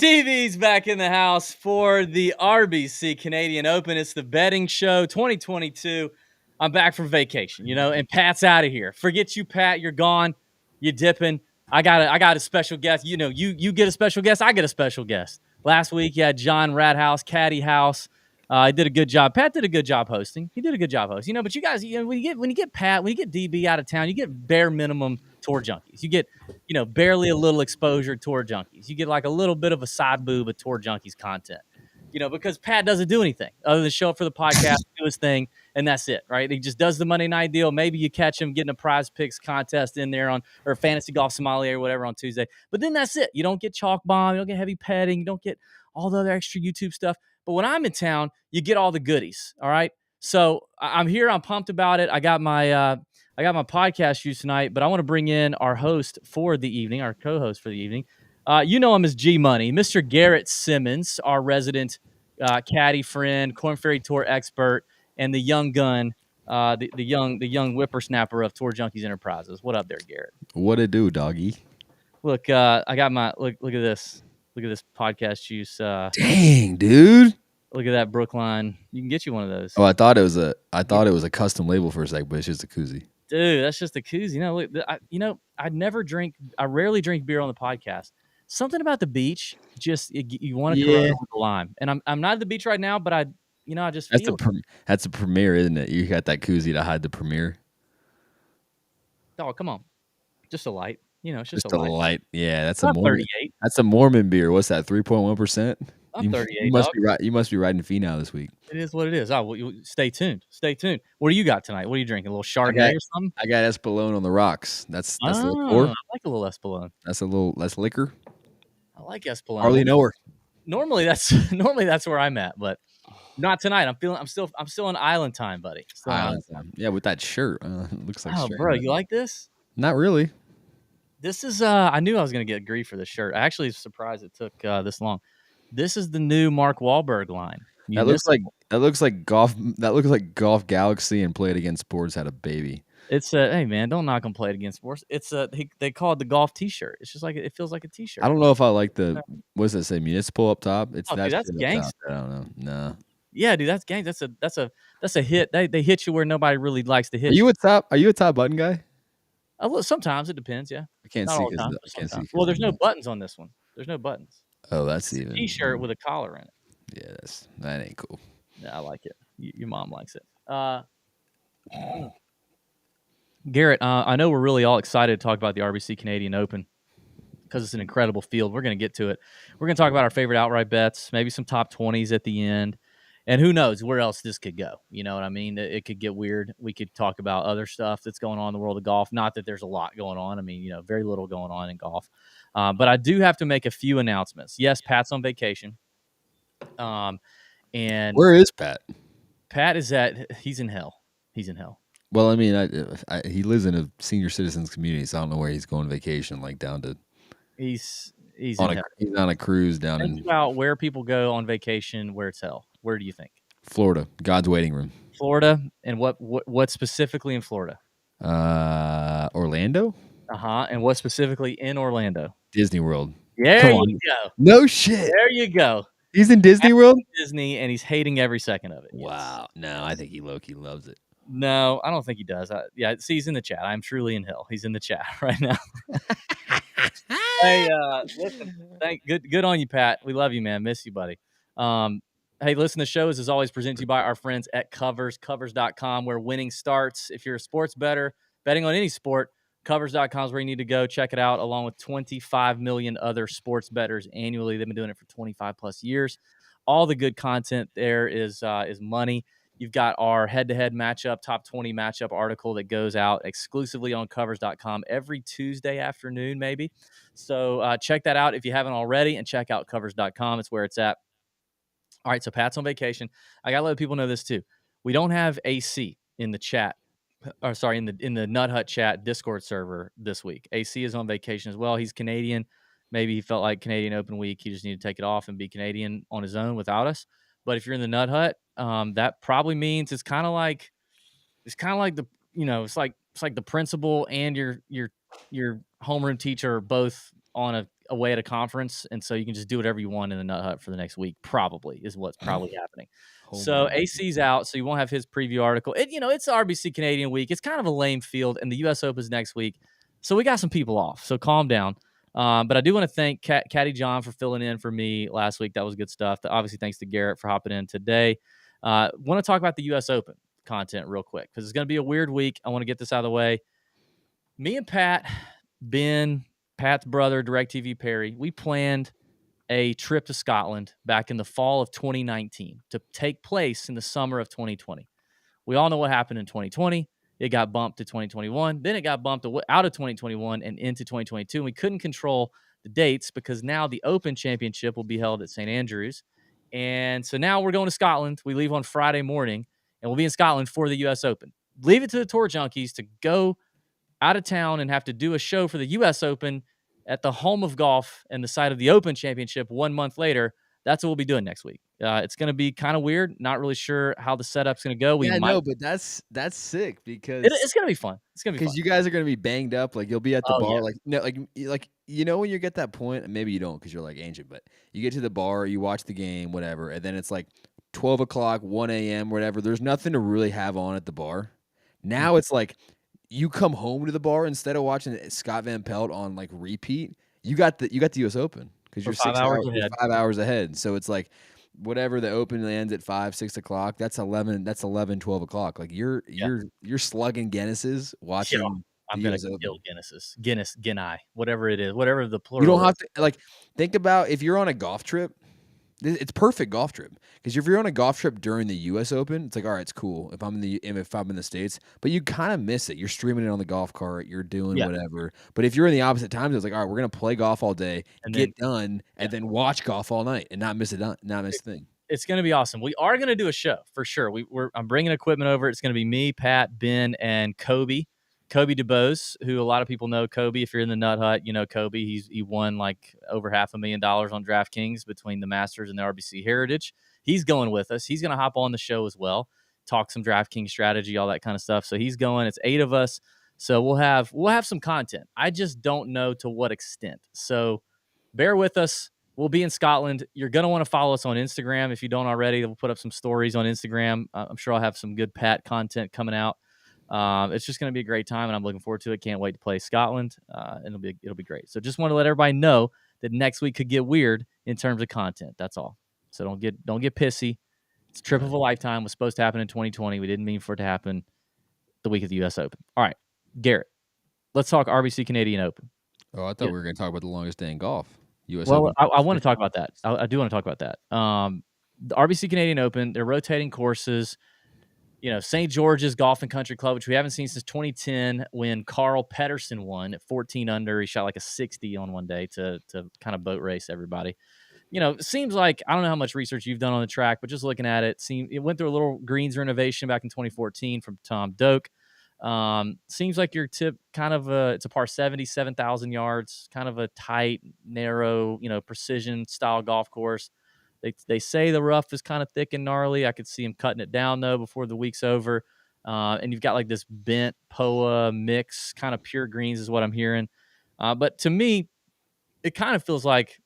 TV's back in the house for the RBC Canadian Open. It's the betting show 2022. I'm back from vacation, and Pat's out of here. Forget you, Pat. You're gone. You're dipping. I got a special guest. You get a special guest. I get a special guest. Last week you had John Radhouse, Caddy House. He did a good job. Pat did a good job hosting. He did a good job hosting. But you guys, when you get Pat, when you get DB out of town, you get bare minimum Tour Junkies. You get, barely a little exposure Tour Junkies. You get like a little bit of a side boob of Tour Junkies content. Because Pat doesn't do anything other than show up for the podcast, do his thing, and that's it, right? He just does the Monday night deal. Maybe you catch him getting a prize picks contest in there or fantasy golf Somalia or whatever on Tuesday. But then that's it. You don't get chalk bomb. You don't get heavy petting. You don't get all the other extra YouTube stuff. But when I'm in town, you get all the goodies, all right? So I'm here. I'm pumped about it. I got my podcast shoes tonight, but I want to bring in our host for the evening, our co-host for the evening. You know him as G Money, Mr. Garrett Simmons, our resident caddy friend, Korn Ferry Tour expert, and the young gun, the young whippersnapper of Tour Junkies Enterprises. What up there, Garrett? What it do, doggy? Look, I got my look at this. Look at this podcast juice. Dang, dude. Look at that Brookline. You can get you one of those. Oh, I thought it was a custom label for a sec, but it's just a koozie. Dude, that's just a koozie. Look, I rarely drink beer on the podcast. Something about the beach, you want to corrode with the lime. And I'm not at the beach right now, but I just feel that's a premiere, isn't it? You got that koozie to hide the premiere. Oh, come on. Just a light. It's just a light. Yeah, that's not a Mormon. 38. That's a Mormon beer. What's that? 3.1%. I'm 38. You must be right. You must be riding Finau this week. It is what it is. Oh, well, stay tuned. Stay tuned. What do you got tonight? What are you drinking? A little Chardonnay or something? I got Espolòn on the rocks. That's liqueur. I like a little Espolòn. That's liquor. I like Espolòn. Hardly know her. Normally that's where I'm at, but not tonight. I'm still on island time, buddy. Island time. Yeah, with that shirt. Looks like. Oh, bro, you like this? Not really. This is I knew I was gonna get grief for this shirt. I actually was surprised it took this long. This is the new Mark Wahlberg line. That looks like Golf Galaxy and Play It Against Sports had a baby. It's hey man, don't knock on Play It Against Sports. It's they call it the golf T-shirt. It's just like it feels like a T-shirt. I don't know if I like the what does it say? Municipal up top. It's dude, that's gangster. I don't know. No. Yeah, dude, that's gang. That's a hit. They hit you where nobody really likes to hit. Are you a top button guy? Sometimes it depends. Yeah, I can't see. Well, there's no buttons on this one. There's no buttons. Oh, that's it's even a T-shirt with a collar in it. Yeah, that ain't cool. Yeah, I like it. Your mom likes it. Garrett, I know we're really all excited to talk about the RBC Canadian Open because it's an incredible field. We're going to get to it. We're going to talk about our favorite outright bets, maybe some top 20s at the end. And who knows where else this could go? You know what I mean? It could get weird. We could talk about other stuff that's going on in the world of golf. Not that there's a lot going on. I mean, very little going on in golf. But I do have to make a few announcements. Yes, Pat's on vacation. And where is Pat? Pat he's in hell. He's in hell. Well, I mean, he lives in a senior citizens community, so I don't know where he's going on vacation, like down to. He's on a cruise down in. About where people go on vacation, where it's hell. Where do you think? Florida, God's waiting room. Florida, and what specifically in Florida? Orlando. And what specifically in Orlando? Disney World. There you go. No shit. There you go. He's in Disney World. Disney, and he's hating every second of it. Wow. Yes. No, I think he low-key loves it. No, I don't think he does. See, he's in the chat. I'm truly in hell. He's in the chat right now. Hey, listen. Good on you, Pat. We love you, man. Miss you, buddy. Hey, listen, the show is as always presented to you by our friends at covers.com, where winning starts. If you're a sports bettor, betting on any sport, covers.com is where you need to go. Check it out, along with 25 million other sports bettors annually. They've been doing it for 25 plus years. All the good content there is money. You've got our head-to-head matchup, top 20 matchup article that goes out exclusively on covers.com every Tuesday afternoon, maybe. So check that out if you haven't already, and check out covers.com. It's where it's at. All right, so Pat's on vacation. I got to let people know this too. We don't have AC in the chat. Or sorry, in the Nut Hut chat Discord server this week. AC is on vacation as well. He's Canadian. Maybe he felt like Canadian Open week. He just needed to take it off and be Canadian on his own without us. But if you're in the Nut Hut, that probably means it's kind of like the it's like the principal and your homeroom teacher are both on a away at a conference, and so you can just do whatever you want in the Nut Hut for the next week. Probably is what's probably happening. Home So run. AC's out, so you won't have his preview article. It's RBC Canadian week. It's kind of a lame field, and the U.S. Open's next week, so we got some people off. So calm down. But I do want to thank Caddy John for filling in for me last week. That was good stuff. Obviously, thanks to Garrett for hopping in today. Want to talk about the U.S. Open content real quick because it's going to be a weird week. I want to get this out of the way. Me and Ben, Pat's brother, DirecTV Perry, we planned a trip to Scotland back in the fall of 2019 to take place in the summer of 2020. We all know what happened in 2020. It got bumped to 2021. Then it got bumped out of 2021 and into 2022. And we couldn't control the dates because now the Open Championship will be held at St. Andrews. And so now we're going to Scotland. We leave on Friday morning, and we'll be in Scotland for the U.S. Open. Leave it to the Tour Junkies to go out of town and have to do a show for the U.S. Open at the home of golf and the site of the Open Championship 1 month later. That's what we'll be doing next week. It's going to be kind of weird. Not really sure how the setup's going to go. Yeah, no, but that's sick because It's going to be fun. It's going to be fun. you guys are gonna be banged up. Like you'll be at the Oh, bar, yeah. like no, like when you get that point, and maybe you don't because you're like ancient, but you get to the bar, you watch the game, whatever, and then it's like 12 o'clock, 1 a.m., whatever. There's nothing to really have on at the bar. Now it's like you come home to the bar instead of watching Scott Van Pelt on like repeat. You got the U.S. Open because For you're 5 hours ahead. 5 hours ahead. So it's like whatever the Open ends at 5, 6 o'clock. That's 11. That's 11, 12 o'clock. Like you're slugging Guinnesses watching. Yeah. I'm going US to Open. kill Guinness, whatever it is, whatever the plural. You don't have to like think about if you're on a golf trip. It's perfect golf trip because if you're on a golf trip during the U.S. Open, it's like all right, it's cool if I'm in the States, but you kind of miss it. You're streaming it on the golf cart, you're doing whatever. But if you're in the opposite times, it's like all right, we're gonna play golf all day, And get done, and then watch golf all night and not miss a thing. It's going to be awesome. We are going to do a show for sure. I'm bringing equipment over. It's going to be me, Pat, Ben, and Kobe DeBose, who a lot of people know. Kobe, if you're in the Nut Hut, you know Kobe. He won like over $500,000 on DraftKings between the Masters and the RBC Heritage. He's going with us. He's going to hop on the show as well, talk some DraftKings strategy, all that kind of stuff. So he's going. It's 8 of us. So we'll have some content. I just don't know to what extent. So bear with us. We'll be in Scotland. You're going to want to follow us on Instagram if you don't already. We'll put up some stories on Instagram. I'm sure I'll have some good Pat content coming out. It's just going to be a great time, and I'm looking forward to it. Can't wait to play Scotland, and it'll be great. So just want to let everybody know that next week could get weird in terms of content. That's all. So don't get pissy. It's a trip of a lifetime. It was supposed to happen in 2020. We didn't mean for it to happen the week of the U.S. Open. All right, Garrett, let's talk RBC Canadian Open. Oh, I thought we were going to talk about the longest day in golf. US Well, Open. I want to talk about that. I do want to talk about that. The RBC Canadian Open, they're rotating courses. St. George's Golf and Country Club, which we haven't seen since 2010 when Carl Pedersen won at 14 under. He shot like a 60 on one day to kind of boat race everybody. It seems like, I don't know how much research you've done on the track, but just looking at it, it went through a little greens renovation back in 2014 from Tom Doak. Seems like your tip kind of it's a par 70, 7,000 yards, kind of a tight, narrow, precision style golf course. They say the rough is kind of thick and gnarly. I could see him cutting it down though before the week's over. And you've got like this bent POA mix, kind of pure greens is what I'm hearing. But to me, it kind of feels like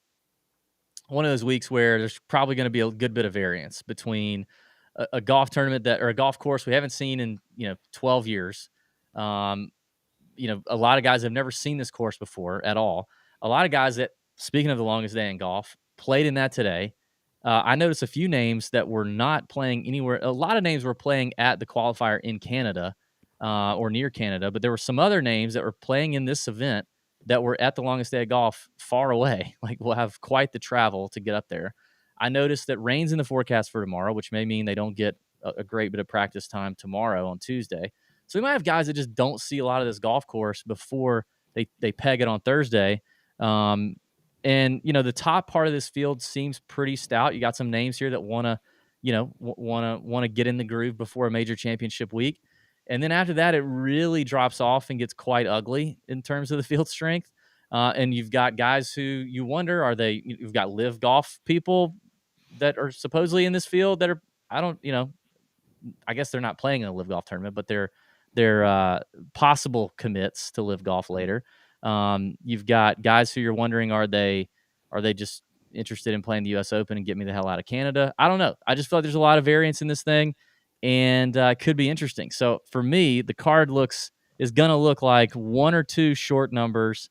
one of those weeks where there's probably going to be a good bit of variance between a golf tournament or a golf course we haven't seen in 12 years. A lot of guys have never seen this course before at all. A lot of guys that, speaking of the longest day in golf, played in that today. I noticed a few names that were not playing anywhere. A lot of names were playing at the qualifier in Canada or near Canada, but there were some other names that were playing in this event that were at the longest day of golf far away. Like, we'll have quite the travel to get up there. I noticed that rain's in the forecast for tomorrow, which may mean they don't get a great bit of practice time tomorrow on Tuesday. So we might have guys that just don't see a lot of this golf course before they peg it on Thursday. And the top part of this field seems pretty stout. You got some names here that want to get in the groove before a major championship week. And then after that, it really drops off and gets quite ugly in terms of the field strength. And you've got guys who you wonder, you've got live golf people that are supposedly in this field that are, I guess they're not playing in a live golf tournament, but they're possible commits to live golf later. You've got guys who you're wondering, are they just interested in playing the U.S. Open and get me the hell out of Canada? I don't know. I just feel like there's a lot of variance in this thing, and could be interesting. So for me, the card is going to look like one or two short numbers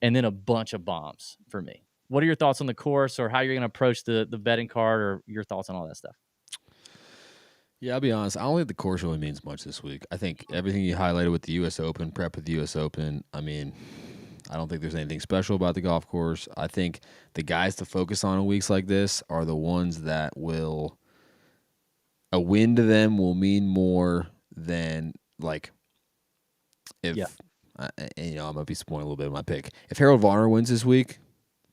and then a bunch of bombs for me. What are your thoughts on the course, or how you're going to approach the betting card, or your thoughts on all that stuff? Yeah, I'll be honest. I don't think the course really means much this week. I think everything you highlighted with the U.S. Open, prep with the U.S. Open, I mean, I don't think there's anything special about the golf course. I think the guys to focus on in weeks like this are the ones that will – a win to them will mean more than, like, if I'm going to be spoiling a little bit of my pick. If Harold Varner wins this week,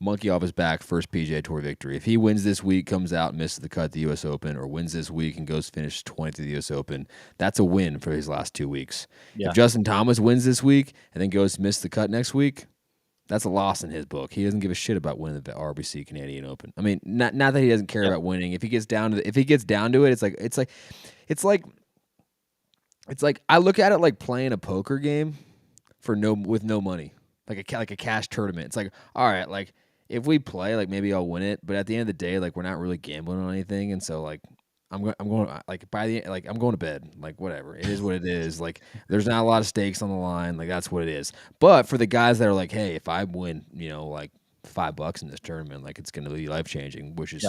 monkey off his back, first PGA Tour victory. If he wins this week, comes out and misses the cut at the U.S. Open, or wins this week and goes finish 20th at the U.S. Open, that's a win for his last 2 weeks. Yeah. If Justin Thomas wins this week and then goes to miss the cut next week, that's a loss in his book. He doesn't give a shit about winning the RBC Canadian Open. I mean, not that he doesn't care about winning. If he gets down to it, it's like I look at it like playing a poker game with no money, like a cash tournament. It's like, all right, like, if we play, like, maybe I'll win it, but at the end of the day, like, we're not really gambling on anything, and so, like, I'm going like, by the like, I'm going to bed, like, whatever. It is what it is. Like, there's not a lot of stakes on the line. Like, that's what it is. But for the guys that are like, hey, if I win, like $5 in this tournament, like, it's going to be life changing, which is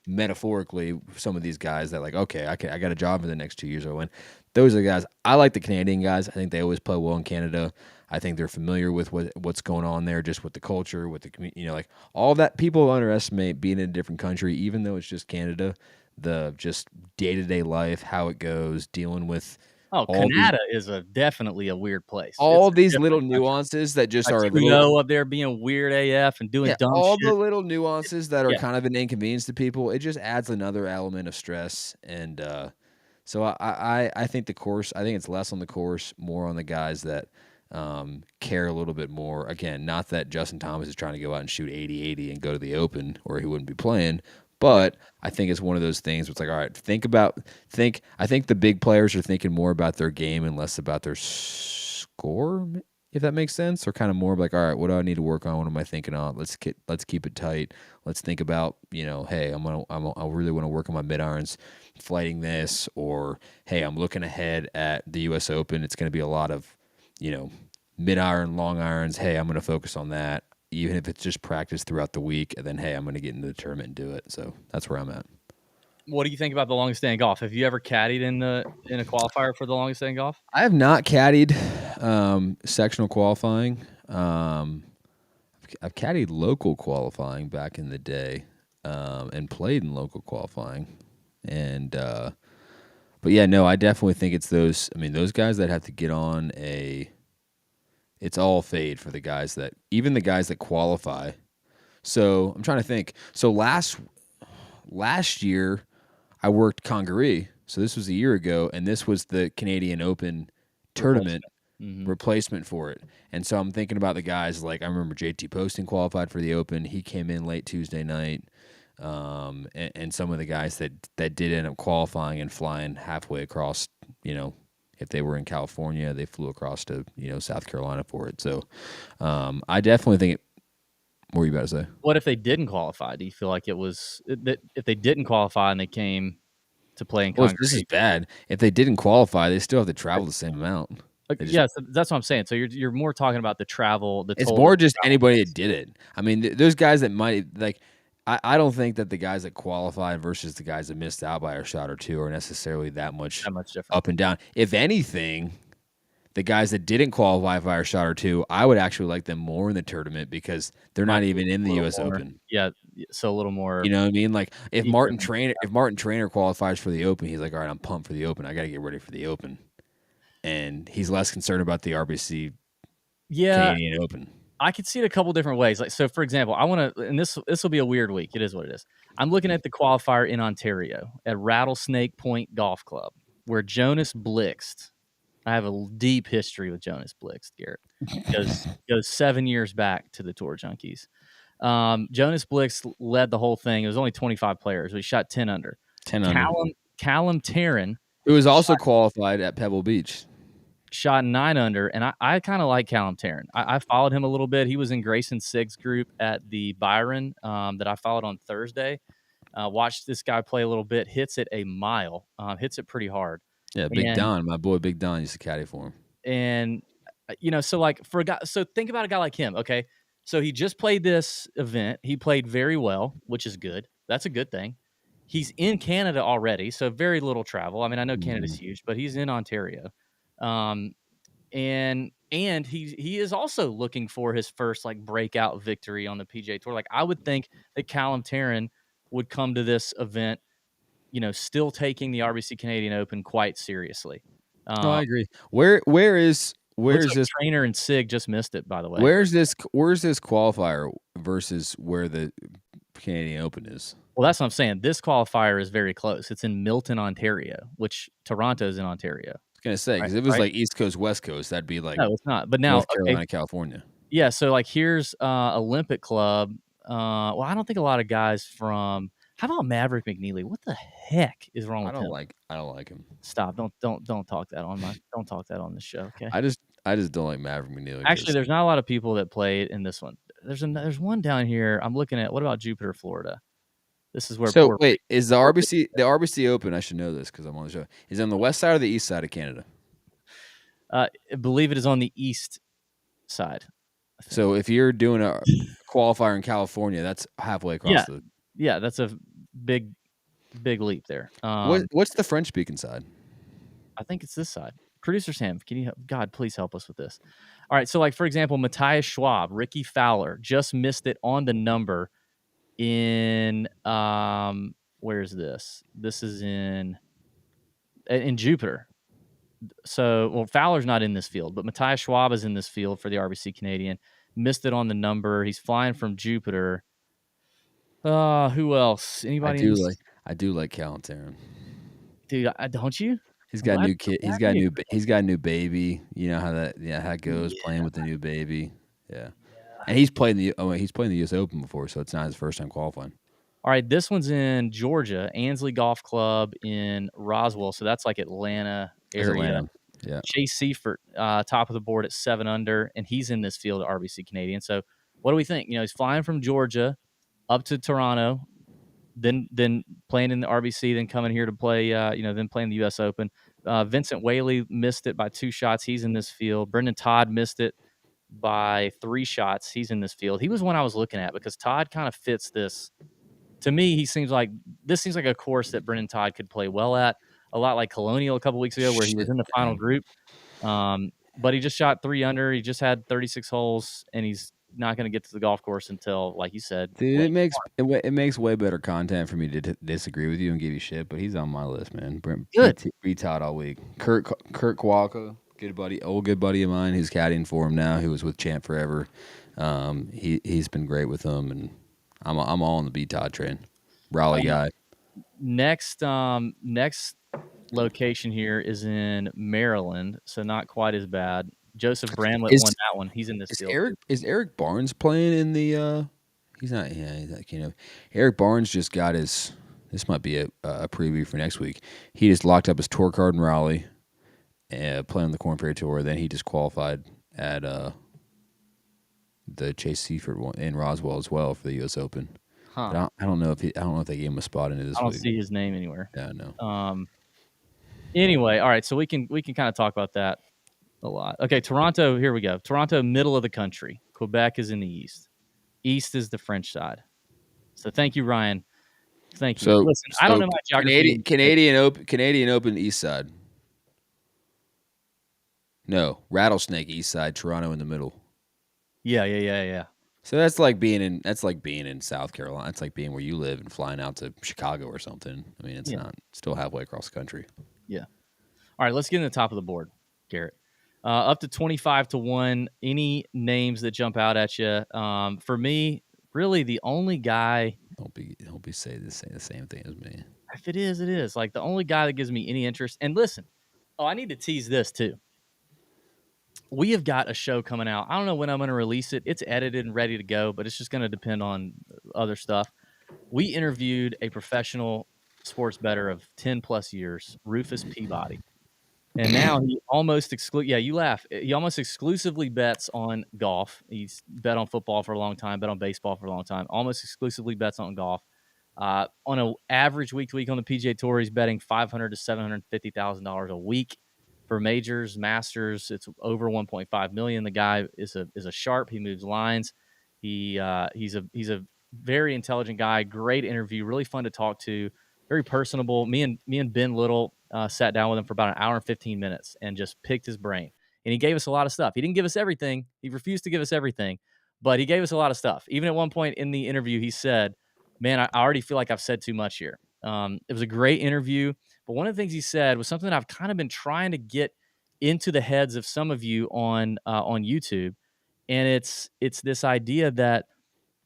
metaphorically some of these guys that, like, okay, I got a job for the next 2 years. I win. Those are the guys. I like the Canadian guys. I think they always play well in Canada. I think they're familiar with what's going on there, just with the culture, with the community, like all that. People underestimate being in a different country, even though it's just Canada, the just day-to-day life, how it goes, dealing with. Canada is definitely a weird place. All these little nuances that just are a little up there being weird AF and doing dumb all shit. the little nuances that are kind of an inconvenience to people. It just adds another element of stress, and so I think the course. I think it's less on the course, more on the guys that care a little bit more. Again, not that Justin Thomas is trying to go out and shoot 80-80 and go to the Open, or he wouldn't be playing. But I think it's one of those things where it's like, all right, I think the big players are thinking more about their game and less about their score, if that makes sense, or kind of more like, all right, what do I need to work on? What am I thinking on? Let's keep it tight. Let's think about, hey, I really want to work on my mid irons, flighting this, or hey, I'm looking ahead at the U.S. Open. It's going to be a lot of mid-iron, long irons. Hey, I'm going to focus on that, even if it's just practice throughout the week. And then, hey, I'm going to get into the tournament and do it. So that's where I'm at. What do you think about the longest day in golf? Have you ever caddied in a qualifier for the longest day in golf? I have not caddied sectional qualifying. I've caddied local qualifying back in the day, and played in local qualifying. And but yeah, no, I definitely think it's those. I mean, those guys that have to get on it's all fade for the guys that, even the guys that qualify. So I'm trying to think. So last year, I worked Congaree. So this was a year ago, and this was the Canadian Open tournament replacement for it. And so I'm thinking about the guys, like, I remember JT Poston qualified for the Open. He came in late Tuesday night. And some of the guys that did end up qualifying and flying halfway across, if they were in California, they flew across to, South Carolina for it. So I definitely think what were you about to say? What if they didn't qualify? Do you feel like it was that if they didn't qualify and they came to play in Congress? Well, this is bad. If they didn't qualify, they still have to travel the same amount. Yes, that's what I'm saying. So you're more talking about the travel. It's more just anybody that did it. I mean, those guys that might, like, I don't think that the guys that qualified versus the guys that missed out by a shot or two are necessarily that much different, up and down. If anything, the guys that didn't qualify by a shot or two, I would actually like them more in the tournament because they're not even in the U.S. Open. Yeah, so a little more. You know what I mean? Like, if Martin Trainer qualifies for the Open, he's like, all right, I'm pumped for the Open. I got to get ready for the Open. And he's less concerned about the RBC Canadian Open. I could see it a couple different ways. Like, so for example, I want to, and this will be a weird week. It is what it is. I'm looking at the qualifier in Ontario at Rattlesnake Point Golf Club, where Jonas Blixt. I have a deep history with Jonas Blixt, Garrett. Goes 7 years back to the Tour Junkies. Jonas Blixt led the whole thing. It was only 25 players. We shot 10 under. Callum Tarrant, who was also qualified at Pebble Beach. shot 9 under, and I kind of like Callum Tarrant. I followed him a little bit. He was in Grayson Sig's group at the Byron that I followed on Thursday. Watched this guy play a little bit. Hits it a mile. Hits it pretty hard. Yeah, Big And Don, my boy Big Don used to caddy for him. and so like for a guy, so think about a guy like him. Okay, so he just played this event. He played very well, which is good. That's a good thing. He's in Canada already, so very little travel. I mean, I know Canada's huge, but he's in Ontario. Um, and he is also looking for his first like breakout victory on the PGA Tour. Like I would think that Callum Tarrant would come to this event, still taking the RBC Canadian Open quite seriously. No, I agree. Where is Looks like this Trainer and Sig just missed it, by the way. where's this qualifier versus where the Canadian Open is? Well, that's what I'm saying. This qualifier is very close. It's in Milton, Ontario, which Toronto's in Ontario. I was gonna say because if it was like East Coast, West Coast, that'd be like No, it's not. But now, North Carolina, California. Yeah, so like here's Olympic Club. Well, I don't think a lot of guys from. How about Maverick McNeely? What the heck is wrong with him? I don't like him. Stop! Don't talk that on don't talk that on this show. Okay. I just don't like Maverick McNeely. Actually, there's not a lot of people that played in this one. There's one down here. I'm looking at. What about Jupiter, Florida? This is where. So wait, is the RBC Open? I should know this because I'm on the show. Is it on the west side or the east side of Canada? I believe it is on the east side. So if you're doing a qualifier in California, that's halfway across the. Yeah, that's a big leap there. What's the French speaking side? I think it's this side. Producer Sam, can you God please help us with this? All right, so like for example, Matthias Schwab, Ricky Fowler just missed it on the number in where's this? This is in Jupiter. So, well, Fowler's not in this field, but Matthias Schwab is in this field for the RBC Canadian. Missed it on the number. He's flying from Jupiter. Who else? Anybody? I do like Callum Tarrant. Dude, don't you? He's got a new kid. He's got a new baby. You know how that goes playing with the new baby. Yeah. And he's played the US Open before, so it's not his first time qualifying. All right, this one's in Georgia, Ansley Golf Club in Roswell. So that's like Atlanta area. Atlanta. Yeah. Chase Seifert, top of the board at 7 under, and he's in this field at RBC Canadian. So what do we think? He's flying from Georgia up to Toronto, then playing in the RBC, then coming here to play, then playing the US Open. Vincent Whaley missed it by 2 shots. He's in this field. Brendan Todd missed it by 3 shots. He's in this field. He was one I was looking at because Todd kind of fits this. To me, this seems like a course that Brendan Todd could play well at. A lot like Colonial a couple weeks ago where he was in the final group. But he just shot 3 under. He just had 36 holes, and he's not going to get to the golf course until, like you said. Dude, it makes way better content for me to disagree with you and give you shit, but he's on my list, man. Good. Be Todd all week. Kurt Kowalka, good buddy of mine, who's caddying for him now, who was with Champ forever. He's been great with him, and I'm all on the B Todd train. Raleigh guy. Next location here is in Maryland, so not quite as bad. Joseph Bramlett won that one. He's in this field. Is Eric Barnes playing in the? He's not. Yeah, Eric Barnes just got his. This might be a preview for next week. He just locked up his tour card in Raleigh, playing on the Corn Ferry Tour. Then he just qualified at the Chase Seifert one in Roswell as well for the U.S. Open. Huh. I don't know if they gave him a spot into this. I don't see his name anywhere. Yeah, no. Anyway, all right, so we can kind of talk about that a lot. Okay, Toronto, here we go. Toronto, middle of the country. Quebec is in the east. East is the French side. So thank you, Ryan. Thank you. So, listen, I don't know my geography. Canadian Open east side. No, Rattlesnake east side, Toronto in the middle. Yeah. So that's like being in South Carolina. It's like being where you live and flying out to Chicago or something. I mean, it's not still halfway across the country. Yeah. All right, let's get in the top of the board, Garrett. Up to 25-1. Any names that jump out at you? For me, really the only guy. Don't be saying the same thing as me. If it is. Like the only guy that gives me any interest. And listen, I need to tease this too. We have got a show coming out. I don't know when I'm going to release it. It's edited and ready to go, but it's just going to depend on other stuff. We interviewed a professional sports bettor of 10 plus years, Rufus Peabody. And now he almost you laugh. He almost exclusively bets on golf. He's bet on football for a long time, bet on baseball for a long time. Almost exclusively bets on golf. On an average week to week on the PGA Tour, he's betting $500,000 to $750,000 a week. For majors, masters, it's over 1.5 million. The guy is a sharp. He moves lines. He's a very intelligent guy. Great interview. Really fun to talk to. Very personable. Me and Ben Little sat down with him for about an hour and 15 minutes and just picked his brain. And he gave us a lot of stuff. He didn't give us everything. He refused to give us everything, but he gave us a lot of stuff. Even at one point in the interview, he said, "Man, I already feel like I've said too much here." It was a great interview, but one of the things he said was something that I've kind of been trying to get into the heads of some of you on YouTube, and it's this idea that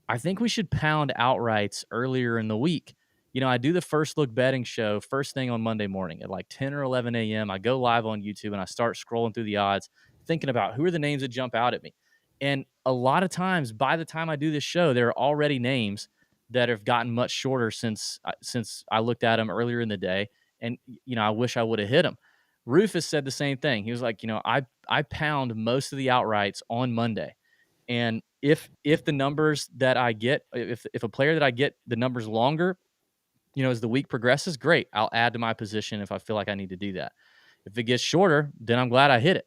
I think we should pound outrights earlier in the week. I do the first look betting show first thing on Monday morning at like 10 or 11 a.m. I go live on YouTube and I start scrolling through the odds, thinking about who are the names that jump out at me. And a lot of times, by the time I do this show, there are already names that have gotten much shorter since I looked at them earlier in the day. And, I wish I would have hit them. Rufus said the same thing. He was like, I pound most of the outrights on Monday. And if the numbers that I get, if a player that I get the numbers longer, as the week progresses, great. I'll add to my position if I feel like I need to do that. If it gets shorter, then I'm glad I hit it.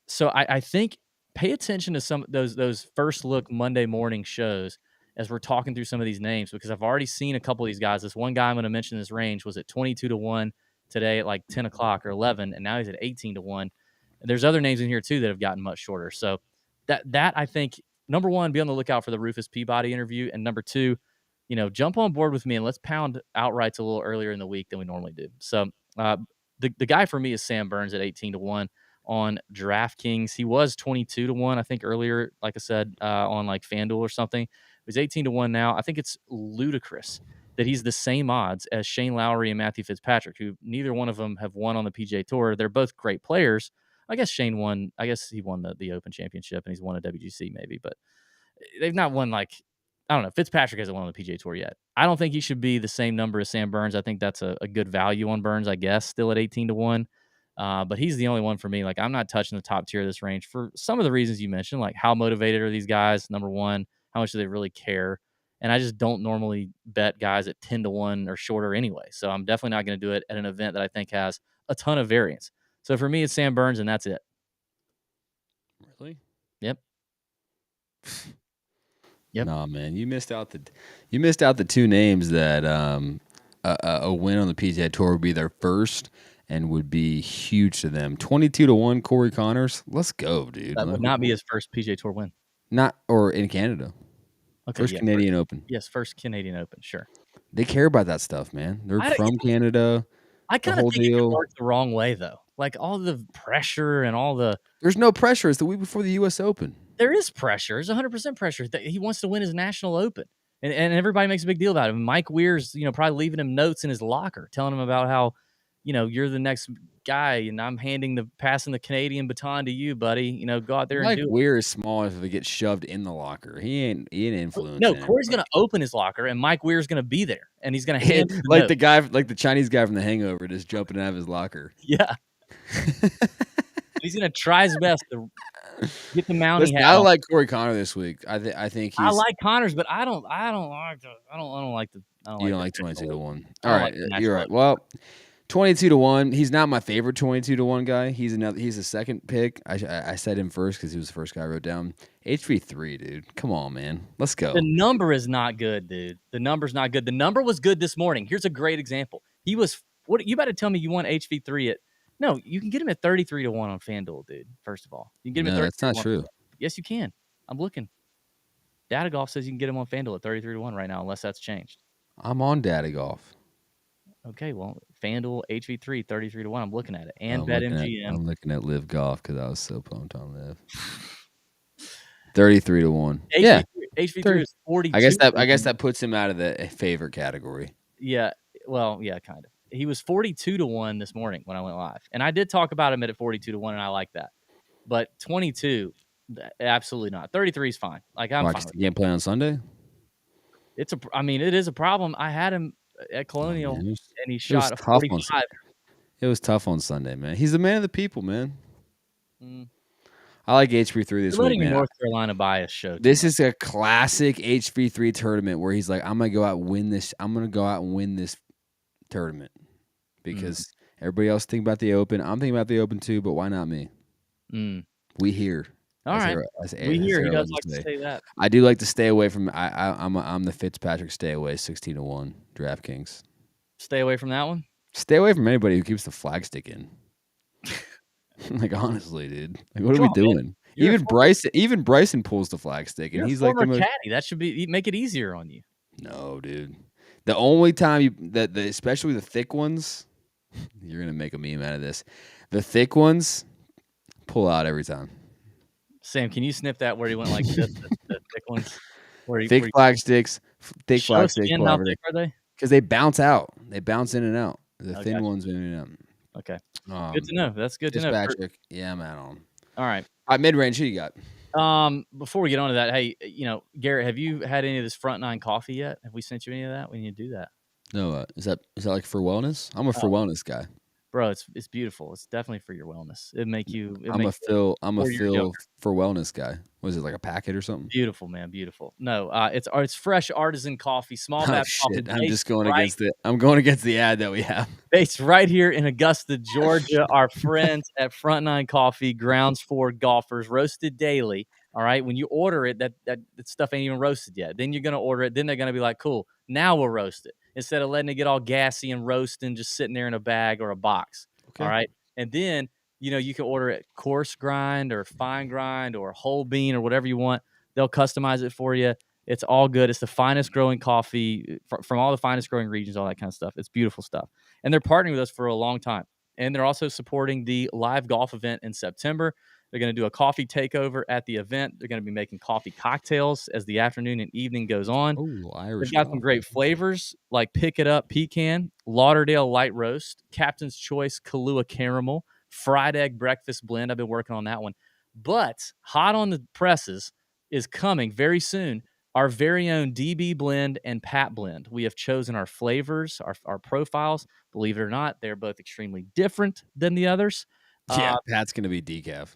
So I think pay attention to some of those first look Monday morning shows as we're talking through some of these names, because I've already seen a couple of these guys. This one guy I'm going to mention this range was at 22-1 today at like 10 o'clock or 11, and now he's at 18-1. And there's other names in here too that have gotten much shorter. So that I think, number one, be on the lookout for the Rufus Peabody interview, and number two, jump on board with me and let's pound outrights a little earlier in the week than we normally do. So the guy for me is Sam Burns at 18-1 on DraftKings. He was 22-1, I think, earlier, like I said, on like FanDuel or something. He's 18-1 now. I think it's ludicrous that he's the same odds as Shane Lowry and Matthew Fitzpatrick, who neither one of them have won on the PGA Tour. They're both great players. I guess Shane won. I guess he won the Open Championship and he's won a WGC maybe, but they've not won I don't know. Fitzpatrick hasn't won on the PGA Tour yet. I don't think he should be the same number as Sam Burns. I think that's a good value on Burns, I guess, still at 18-1. But he's the only one for me. Like, I'm not touching the top tier of this range for some of the reasons you mentioned, like how motivated are these guys? Number one, how much do they really care? And I just don't normally bet guys at 10-1 or shorter anyway. So I'm definitely not going to do it at an event that I think has a ton of variance. So for me, it's Sam Burns, and that's it. Really? Yep. Yep. No, man, you missed out the two names that a win on the PGA Tour would be their first and would be huge to them. 22-1, Corey Connors. Let's go, dude. That would not be his first PGA Tour win. Or in Canada. Okay, first Canadian Open. Yes, first Canadian Open, sure. They care about that stuff, man. They're from Canada. I kind of think it works the wrong way, though. Like, all the pressure and all the... There's no pressure. It's the week before the U.S. Open. There is pressure. There's 100% pressure. He wants to win his national Open. And everybody makes a big deal about it. Mike Weir's, probably leaving him notes in his locker, telling him about how, you're the next guy, and I'm passing the Canadian baton to you, buddy. Go out there and do it. Mike Weir is small if it gets shoved in the locker. He ain't influencing. No, Corey's going to open his locker, and Mike Weir's going to be there, and he's going to hand like the guy, like the Chinese guy from The Hangover, just jumping out of his locker. Yeah. He's going to try his best to get the Mountie hat. I like Corey Connor this week. I think he's. I like Connors, but I don't like the. I don't like the. You don't like 22-1. All right, you're right. Well, 22-1. He's not my favorite 22-1 guy. He's a second pick. I said him first because he was the first guy I wrote down. HV3, dude. Come on, man. Let's go. The number is not good, dude. The number's not good. The number was good this morning. Here's a great example. He was. What you better tell me you want HV3 at. No, you can get him at 33-1 on FanDuel, dude. First of all, you can get him at 33. That's not true. Yes, you can. I'm looking. Data Golf says you can get him on FanDuel at 33-1 right now, unless that's changed. I'm on Data Golf. Okay, well, FanDuel HV3 33-1. I'm looking at it, and BetMGM. I'm looking at Live Golf because I was so pumped on Live. 33-1. Yeah, HV3 is 42. I guess that puts him out of the favorite category. Yeah, well, yeah, kind of. He was 42-1 this morning when I went live, and I did talk about him at 42-1, and I like that. But 22, absolutely not. 33 is fine. Like, I'm fine. You can't play on Sunday. It is a problem. I had him at Colonial, and he shot a 45. It was tough on Sunday, man. He's the man of the people, man. Mm. I like HV3 You're this week, letting your man. North Carolina bias show. This is a classic HV3 tournament where he's like, I'm gonna go out and win this. I'm gonna go out and win this tournament because everybody else think about the Open. I'm thinking about the Open too, but why not me? We here. All right. We here. He does like to say that. I do like to stay away from. I'm the Fitzpatrick stay away 16-1 DraftKings. Stay away from that one. Stay away from anybody who keeps the flag stick in. Like honestly, dude. Like what are we doing? Even Bryson pulls the flag stick, and he's like the most caddy. That should make it easier on you. No, dude. The only time especially the thick ones, you're gonna make a meme out of this. The thick ones pull out every time. Sam, can you snip that where he went like this? The thick ones, thick flag sticks. Thick flag sticks. How thick are they? Because they bounce out. They bounce in and out. The thin ones in and out. Okay. Good to know. That's good to know. Patrick. Yeah, I'm out on. All right. Mid-range, who you got? Before we get on to that, hey, Garrett, have you had any of this Front Nine coffee yet? Have we sent you any of that? We need to do that. No, is that like for wellness? I'm a for wellness guy. Bro, it's beautiful. It's definitely for your wellness. I'm a Phil for wellness guy. Was it like a packet or something? Beautiful, man. Beautiful. No, it's fresh artisan coffee, small batch coffee. I'm just going against it. I'm going against the ad that we have. Based right here in Augusta, Georgia. Our friends at Front Nine Coffee, grounds for golfers, roasted daily. All right. When you order it, that stuff ain't even roasted yet. Then you're gonna order it. Then they're gonna be like, cool, now we'll roast it. Instead of letting it get all gassy and roasting, just sitting there in a bag or a box. Okay. All right. And then, you can order it coarse grind or fine grind or whole bean or whatever you want. They'll customize it for you. It's all good. It's the finest growing coffee from all the finest growing regions, all that kind of stuff. It's beautiful stuff. And they're partnering with us for a long time. And they're also supporting the live golf event in September. They're going to do a coffee takeover at the event. They're going to be making coffee cocktails as the afternoon and evening goes on. Oh, Irish. They've got some great flavors like Pick It Up Pecan, Lauderdale Light Roast, Captain's Choice Kahlua Caramel, Fried Egg Breakfast Blend. I've been working on that one. But hot on the presses is coming very soon. Our very own DB Blend and Pat Blend. We have chosen our flavors, our profiles. Believe it or not, they're both extremely different than the others. Yeah, Pat's going to be decaf.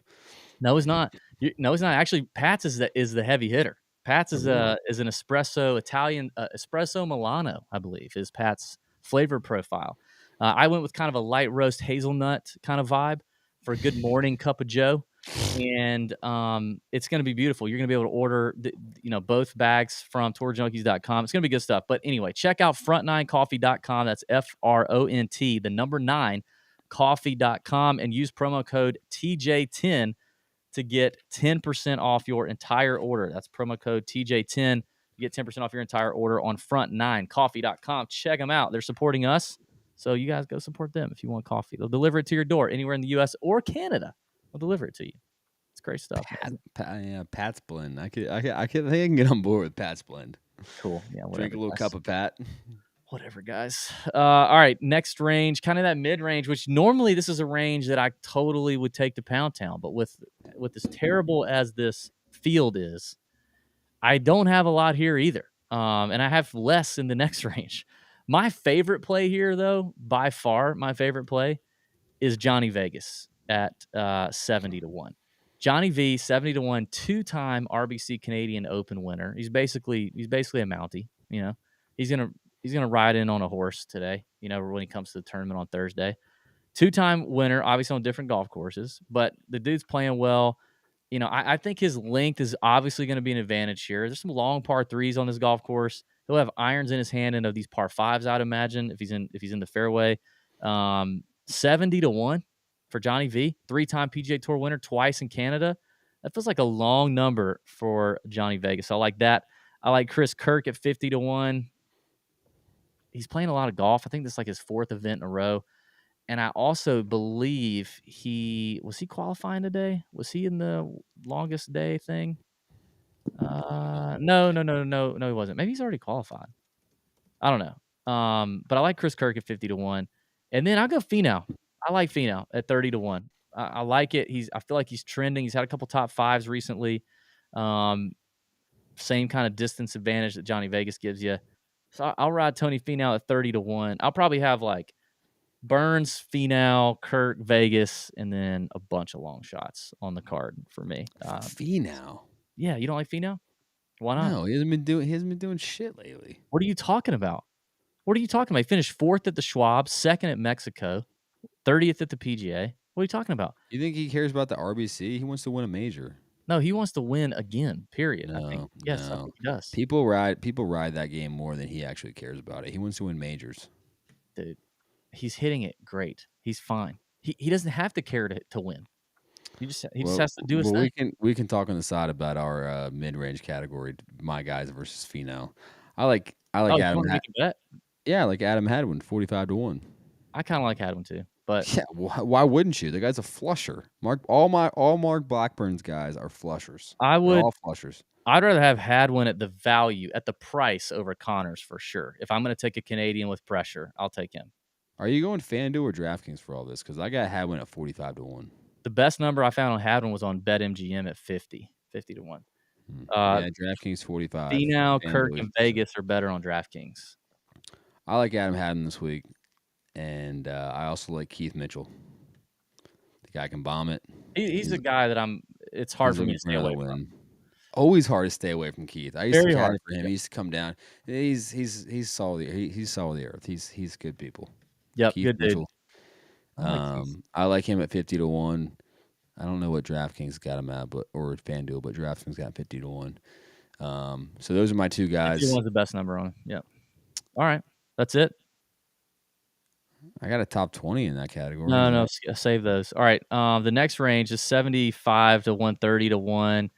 No, he's not. No, he's not. Actually, Pat's is the heavy hitter. Pat's is an espresso Italian espresso Milano, I believe, is Pat's flavor profile. I went with kind of a light roast hazelnut kind of vibe for a good morning cup of Joe, and it's going to be beautiful. You're going to be able to order both bags from tourjunkies.com. It's going to be good stuff. But anyway, check out front9coffee.com. That's FRONT, the number 9 coffee.com, and use promo code TJ10 to get 10% off your entire order. That's promo code TJ10 to get 10% off your entire order on front9coffee.com. Check them out. They're supporting us, so you guys go support them if you want coffee. They'll deliver it to your door anywhere in the U.S. or Canada. They'll deliver it to you. It's great stuff. Pat's Blend. I think I can get on board with Pat's Blend. Cool. Yeah. Whatever, drink a little cup of Pat. Whatever, guys. All right, next range, kind of that mid-range, which normally this is a range that I totally would take to Pound Town, but with as terrible as this field is, I don't have a lot here either, and I have less in the next range. My favorite play here, though, by far, my favorite play is Johnny Vegas at 70-1. Johnny V, 70-1, 2-time RBC Canadian Open winner. He's basically a Mountie. He's gonna ride in on a horse today, when he comes to the tournament on Thursday. 2-time winner, obviously on different golf courses, but the dude's playing well. I think his length is obviously going to be an advantage here. There's some long par 3s on this golf course. He'll have irons in his hand and of these par 5s, I'd imagine, if he's in the fairway. 70-1 for Johnny V, 3-time PGA Tour winner, twice in Canada. That feels like a long number for Johnny Vegas. I like that. I like Chris Kirk at 50-1. He's playing a lot of golf. I think this is like his 4th event in a row. And I also believe was he qualifying today? Was he in the longest day thing? No, he wasn't. Maybe he's already qualified. I don't know. But I like Chris Kirk at 50-1. And then I'll go Finau. I like Finau at 30-1. I like it. I feel like he's trending. He's had a couple top 5s recently. Same kind of distance advantage that Johnny Vegas gives you. So I'll ride Tony Finau at 30-1. I'll probably have like Burns, Finau, Kirk, Vegas, and then a bunch of long shots on the card for me. Finau. Yeah, you don't like Finau? Why not? No, he hasn't been doing shit lately. What are you talking about? He finished 4th at the Schwab, 2nd at Mexico, 30th at the PGA. What are you talking about? You think he cares about the RBC? He wants to win a major. No, he wants to win again, period. No, I think he does. People ride that game more than he actually cares about it. He wants to win majors. Dude, he's hitting it great. He's fine. He doesn't have to care to win. He just has to do his thing. We can talk on the side about our mid-range category, my guys versus Finau. I like Adam. Yeah, like Adam Hadwin, 45-1. I kind of like Hadwin too, but yeah, why wouldn't you? The guy's a flusher. All Mark Blackburn's guys are flushers. They're all flushers. I'd rather have Hadwin at the value, at the price over Connors for sure. If I'm going to take a Canadian with pressure, I'll take him. Are you going FanDuel or DraftKings for all this? Because I got Hadwin at 45-1. The best number I found on Hadwin was on BetMGM at 50 to 1. Yeah, DraftKings 45. Finau, Kirk, and Vegas are better on DraftKings. I like Adam Hadwin this week, and I also like Keith Mitchell. The guy can bomb it. He's a guy that it's hard for me to stay away from. Always hard to stay away from Keith. I used to caddy for him. He used to come down. He's solid. He's solid the earth. He's good people. Yep, Keith good Mitchell. Dude. I like him at 50-1. I don't know what DraftKings got him at, or FanDuel, but DraftKings got 50-1. So those are my two guys. 51's the best number on him. Yep. All right, that's it. I got a top 20 in that category. No, save those. All right. The next range is 75 to 130 to 1.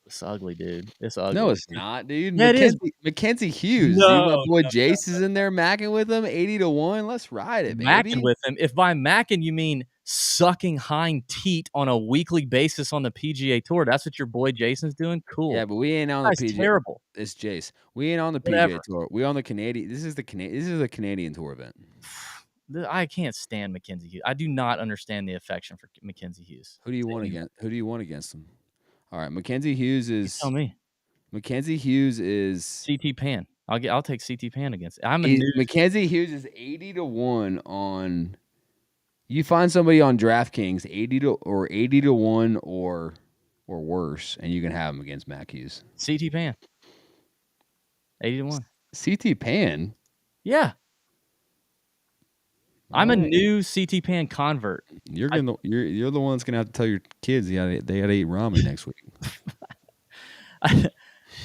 It's ugly, dude. It's ugly. No, it's not, dude. Yeah, it is. Mackenzie Hughes. No, my boy Jace is in there macking with him, 80-1. Let's ride it, baby. Macking with him. If by macking you mean sucking hind teat on a weekly basis on the PGA Tour, that's what your boy Jason's doing. Cool. Yeah, but we ain't on the PGA. Terrible. It's Jace. We ain't on the PGA Tour. We on the Canadian. This is a Canadian Tour event. I can't stand Mackenzie Hughes. I do not understand the affection for Mackenzie Hughes. Who do you want against him? All right, Mackenzie Hughes is. You tell me. Mackenzie Hughes is CT Pan. I'll take CT Pan against. Mackenzie Hughes is 80-1 on. You find somebody on DraftKings 80-1 or worse, and you can have him against Mac Hughes. CT Pan. 80-1. CT Pan. Yeah. I'm a new CT Pan convert. You're the one that's gonna have to tell your kids they gotta eat ramen next week.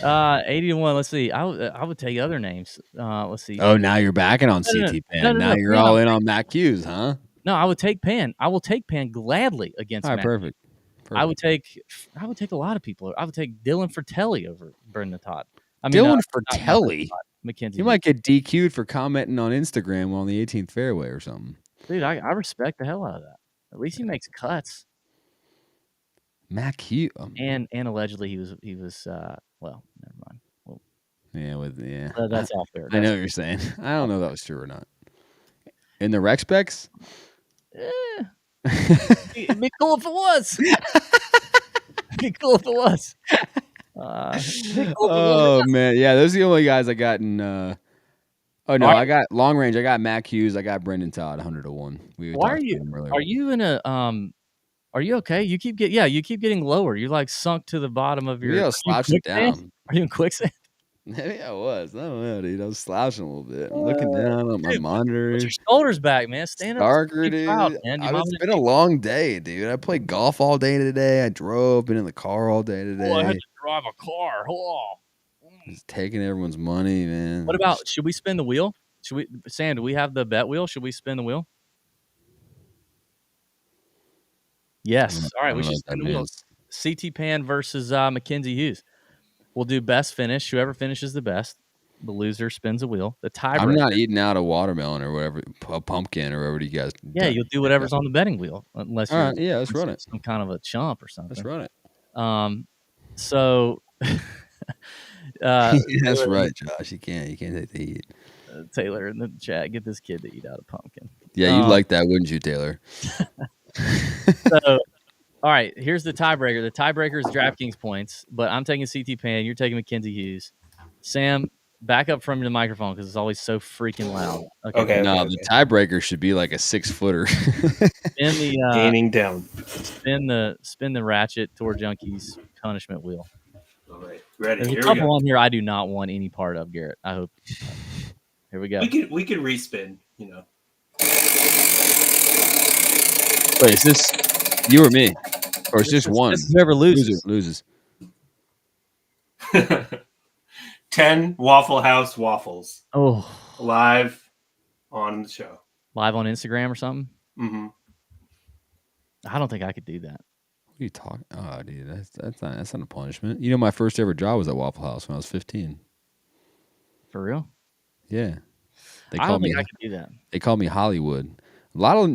80-1. Let's see. I would take other names. Let's see. Oh, now you're backing on CT Pan. Now you're all in on Mac Hughes, huh? No, I would take Pan. I will take Pan gladly against. All right, Mac. perfect. I would take a lot of people. I would take Dylan Fratelli over Brendan Todd. Dylan Fratelli. Mackenzie. You might get DQ'd for commenting on Instagram on the 18th fairway or something. Dude, I respect the hell out of that. At least he makes cuts. Mac Hughes. And allegedly he was well, never mind. Well, that's off there. I know what you're saying. I don't know if that was true or not. In the rec specs? It'd be cool if it was. It'd be cool if it was. Oh man, yeah, those are the only guys I got in. I got long range. I got Mac Hughes. I got Brendan Todd, 100-1. Why are you? Are you in a? Are you okay? You keep getting lower. You're like sunk to the bottom of your. Yeah, slouching down. Are you in quicksand? Maybe I was. I don't know, dude. I was slouching a little bit. I'm looking down on my monitor. Put your shoulders back, man. Stand up. Darker, dude. It's been a long day, dude. I played golf all day today. I drove. Been in the car all day today. I had to drive a car. Just taking everyone's money, man. What about? Should we spin the wheel? Sam? Do we have the bet wheel? Should we spin the wheel? Yes. All right. We should spin the wheel. CT Pan versus Mackenzie Hughes. We'll do best finish. Whoever finishes the best, the loser spins a wheel. The tiebreaker. I'm not eating out a watermelon or whatever, a pumpkin or whatever you guys. Yeah, you'll do whatever's on the betting wheel, unless you're let's run it. Some kind of a chump or something. Let's run it. So. That's right, Josh. You can't take the heat. Taylor in the chat, get this kid to eat out a pumpkin. Yeah, you'd like that, wouldn't you, Taylor? So. All right, here's the tiebreaker. The tiebreaker is DraftKings points, but I'm taking CT Pan. You're taking Mackenzie Hughes. Sam, Back up from the microphone because it's always so freaking loud. Okay. No, the tiebreaker should be like a 6-footer. Spin the Gaining down. spin the ratchet Tour Junkies punishment wheel. All right, ready. There's a Here we couple go. on here I do not want any part of, Garrett. I hope. Here we go. We could respin. You know. Wait, is this you or me? Or it's just one? This is whoever loses. Loses. 10 Waffle House waffles. Oh, Live on the show. live on Instagram or something? Mm-hmm. I don't think I could do that. What are you talking? Oh, dude, that's not a punishment. You know, my first ever job was at Waffle House when I was 15. For real? Yeah, I don't think I could do that. They call me Hollywood. A lot of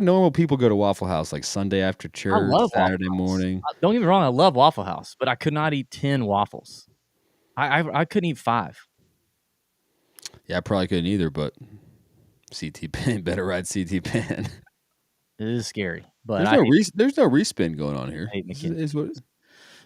normal people go to Waffle House like Sunday after church, I love Saturday Waffle House. morning. Don't get me wrong, I love Waffle House, but I could not eat 10 waffles. I couldn't eat 5. Yeah, I probably couldn't either, but CT Pen better ride CT Pen. It is scary, but there's no respin going on here.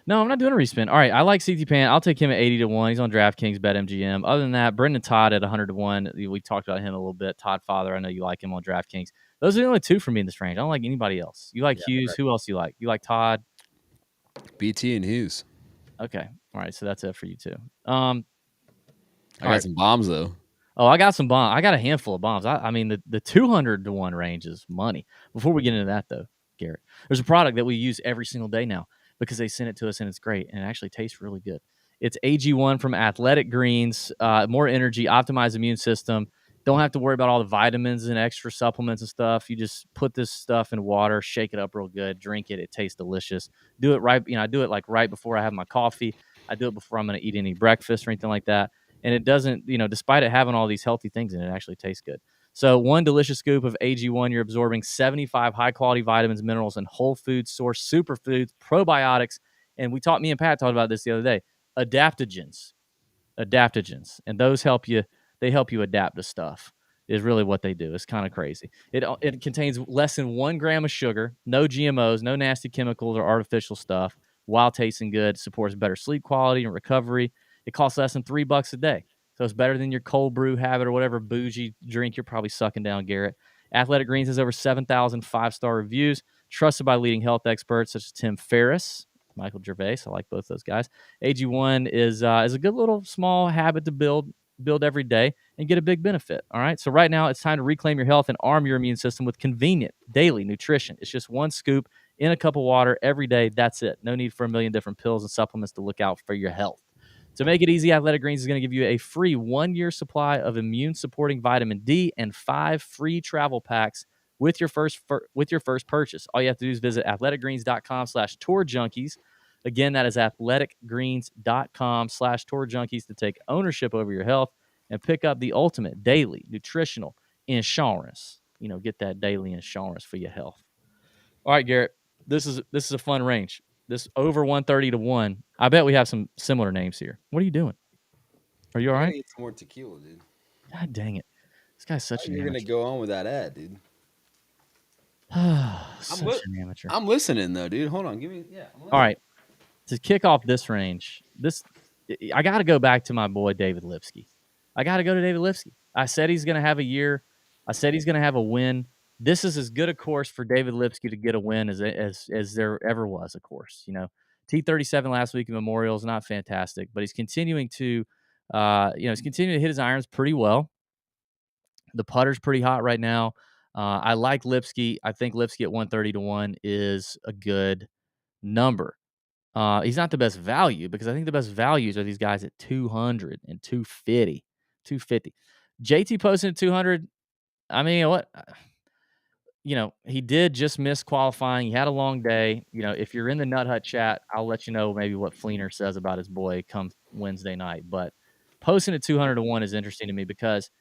No, I'm not doing a respin. All right, I like CT Pan. I'll take him at 80-1. He's on DraftKings, BetMGM. Other than that, Brendan Todd at 100-1. We talked about him a little bit. Todd Father, I know you like him on DraftKings. Those are the only two for me in this range. I don't like anybody else. You like Hughes. Right. Who else you like? You like Todd? BT and Hughes. Okay. All right, so that's it for you too. I got some bombs though. Oh, I got some bombs. I got a handful of bombs. I mean, the 200-1 range is money. Before we get into that though, Garrett, there's a product that we use every single day now, because they sent it to us and it's great and it actually tastes really good. It's AG1 from Athletic Greens. More energy, optimized immune system. Don't have to worry about all the vitamins and extra supplements and stuff. You just put this stuff in water, shake it up real good, drink it. It tastes delicious. Do it right. I do it like right before I have my coffee. I do it before I'm going to eat any breakfast or anything like that. And it doesn't, despite it having all these healthy things in it, it actually tastes good. So one delicious scoop of AG1, you're absorbing 75 high-quality vitamins, minerals, and whole food source superfoods, probiotics, and me and Pat talked about this the other day, adaptogens, and those help you. They help you adapt to stuff is really what they do. It's kind of crazy. It contains less than 1 gram of sugar, no GMOs, no nasty chemicals or artificial stuff, while tasting good, supports better sleep quality and recovery. It costs less than $3 a day. So it's better than your cold brew habit or whatever bougie drink you're probably sucking down, Garrett. Athletic Greens has over 7,000 5-star reviews, trusted by leading health experts such as Tim Ferriss, Michael Gervais. I like both those guys. AG1 is a good little small habit to build every day and get a big benefit. All right. So right now it's time to reclaim your health and arm your immune system with convenient daily nutrition. It's just 1 scoop in a cup of water every day. That's it. No need for a million different pills and supplements to look out for your health. To make it easy, Athletic Greens is going to give you a free 1-year supply of immune-supporting vitamin D and 5 free travel packs with your first purchase. All you have to do is visit athleticgreens.com/tourjunkies. Again, that is athleticgreens.com/tourjunkies to take ownership over your health and pick up the ultimate daily nutritional insurance. Get that daily insurance for your health. All right, Garrett, this is a fun range. This over 130-1. I bet we have some similar names here. What are you doing? Are you all right? Get some more tequila, dude. God dang it! This guy's such an amateur. You're gonna go on with that ad, dude. Such an amateur. I'm listening though, dude. Hold on, give me. Yeah. All right. To kick off this range, I got to go back to my boy David Lipsky. I got to go to David Lipsky. I said he's going to have a year. I said he's going to have a win. This is as good a course for David Lipsky to get a win as there ever was a course. T37 last week in Memorial is not fantastic, but he's continuing to, he's continuing to hit his irons pretty well. The putter's pretty hot right now. I like Lipsky. I think Lipsky at 130-1 is a good number. He's not the best value because I think the best values are these guys at 200 and 250. JT posted at 200. I mean, what? He did just miss qualifying. He had a long day. If you're in the Nut Hut chat, I'll let you know maybe what Fleener says about his boy come Wednesday night. But posting at 200-1 is interesting to me because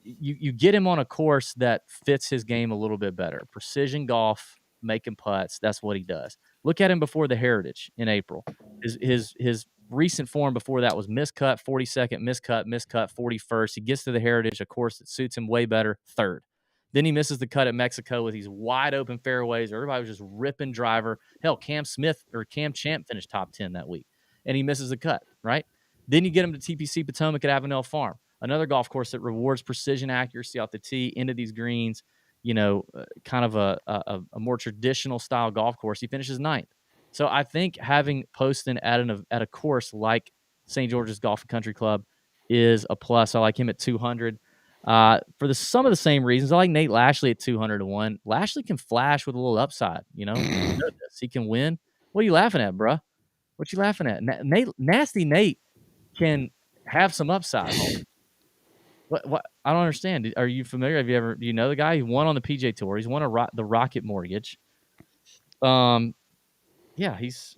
you get him on a course that fits his game a little bit better. Precision golf, making putts. That's what he does. Look at him before the Heritage in April. His recent form before that was miscut, 42nd, miscut, 41st. He gets to the Heritage, a course that suits him way better, 3rd. Then he misses the cut at Mexico with these wide open fairways. Everybody was just ripping driver. Hell, Cam Champ finished top 10 that week, and he misses the cut, right? Then you get him to TPC Potomac at Avenel Farm, another golf course that rewards precision accuracy off the tee into these greens. Kind of a more traditional style golf course. He finishes ninth. So I think having Poston at a course like St. George's Golf and Country Club is a plus. I like him at 200. For some of the same reasons, I like Nate Lashley at 200 to 1. Lashley can flash with a little upside. You know this. He can win. What are you laughing at, bruh? What you laughing at? Nasty Nate can have some upside. What? I don't understand. Are you familiar? Do you know the guy? He won on the PGA Tour. He's won the Rocket Mortgage. Yeah, he's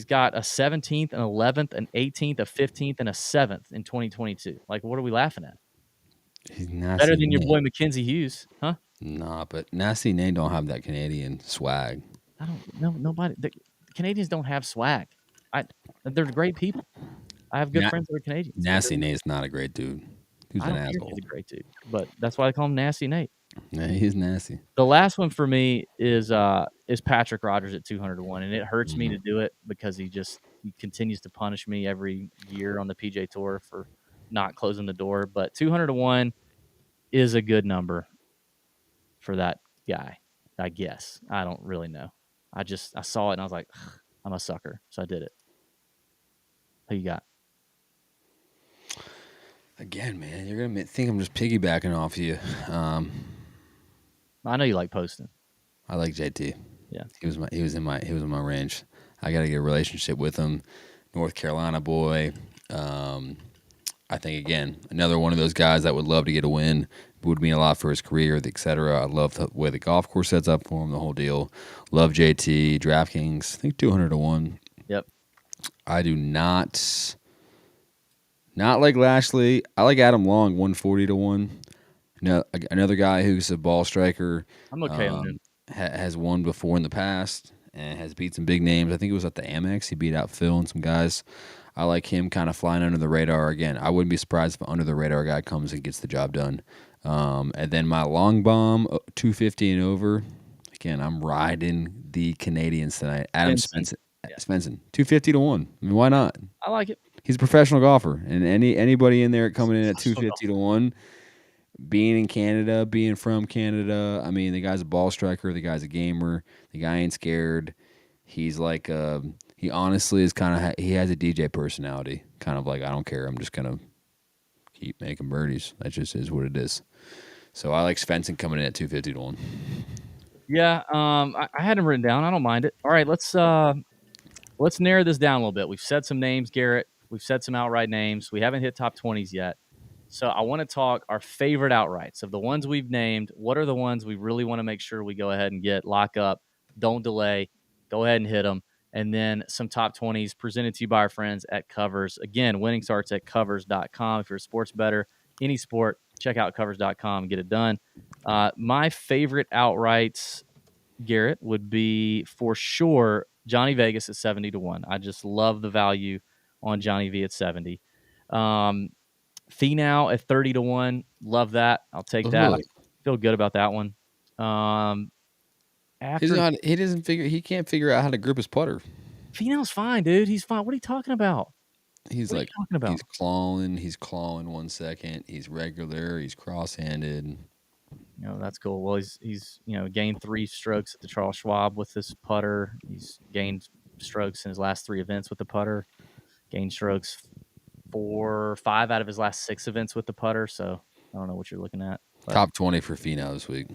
got a 17th, an 11th, an 18th, a 15th, and a 7th in 2022. Like, what are we laughing at? He's nasty. Better than your boy Mackenzie Hughes, huh? Nah, but Nasty Nate don't have that Canadian swag. I don't know. Nobody. The Canadians don't have swag. They're great people. I have good friends that are Canadians. Nasty Nate's not a great dude. He's an asshole. He's a great dude, but that's why they call him Nasty Nate. Yeah, he's nasty. The last one for me is Patrick Rogers at 200 to 1, and it hurts me to do it because he continues to punish me every year on the PGA Tour for not closing the door. But 200 to 1 is a good number for that guy, I guess. I don't really know. I saw it and I was like, I'm a sucker, so I did it. Who you got? Again, man, you're gonna think I'm just piggybacking off you. I know you like Poston. I like JT. Yeah, he was in my range. I got to get a relationship with him. North Carolina boy. I think again another one of those guys that would love to get a win. Would mean a lot for his career, etc. I love the way the golf course sets up for him, the whole deal. Love JT. DraftKings, I think 200 to 1. Yep. I do not like Lashley. I like Adam Long, 140 to 1. No, another guy who's a ball striker. I'm okay on him. Has won before in the past and has beat some big names. I think it was at the Amex. He beat out Phil and some guys. I like him kind of flying under the radar. Again, I wouldn't be surprised if an under the radar guy comes and gets the job done. And then my long bomb, 250 and over. Again, I'm riding the Canadians tonight. Adam Svensson. Yeah. Svensson, 250 to 1. I mean, why not? I like it. He's a professional golfer, and anybody in there coming in at 250 to 1, being in Canada, being from Canada. I mean, the guy's a ball striker. The guy's a gamer. The guy ain't scared. He's like, he honestly is kind of, he has a DJ personality. Kind of like, I don't care. I'm just gonna keep making birdies. That just is what it is. So I like Svensson coming in at 250 to 1. Yeah, I had him written down. I don't mind it. All right, let's narrow this down a little bit. We've said some names, Garrett. We've said some outright names. We haven't hit top 20s yet. So I want to talk our favorite outrights. Of the ones we've named, what are the ones we really want to make sure we go ahead and get, lock up, don't delay, go ahead and hit them. And then some top 20s presented to you by our friends at Covers. Again, winning starts at covers.com. If you're a sports bettor, any sport, check out covers.com and get it done. My favorite outrights, Garrett, would be for sure Johnny Vegas at 70 to 1. I just love the value on Johnny V at 70. Finau at 30 to 1. Love that. I'll take that. I feel good about that one. He can't figure out how to grip his putter. Finau's fine, dude. He's fine. What are you talking about? He's He's clawing 1 second. He's regular. He's cross-handed. That's cool. Well, he's gained 3 strokes at the Charles Schwab with this putter. He's gained strokes in his last 3 events with the putter. Gained strokes 5 out of his last 6 events with the putter. So I don't know what you're looking at. But, top 20 for Finau this week.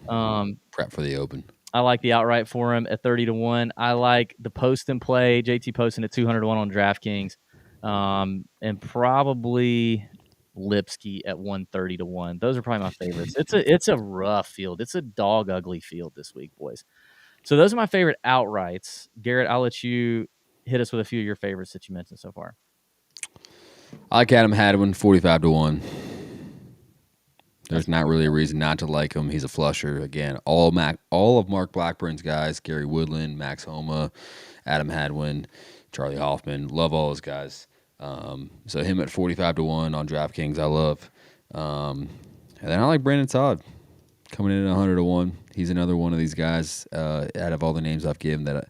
Prep for the Open. I like the outright for him at 30 to 1. I like the Poston play, JT Poston at 200 to 1 on DraftKings, and probably Lipsky at 130 to 1. Those are probably my favorites. It's a rough field. It's a dog ugly field this week, boys. So those are my favorite outrights. Garrett, I'll let you hit us with a few of your favorites that you mentioned so far. I like Adam Hadwin, 45 to 1. There's not really a reason not to like him. He's a flusher. Again, all of Mark Blackburn's guys, Gary Woodland, Max Homa, Adam Hadwin, Charlie Hoffman. Love all those guys. So him at 45 to 1 on DraftKings, I love. And then I like Brandon Todd coming in at 100 to 1. He's another one of these guys out of all the names I've given that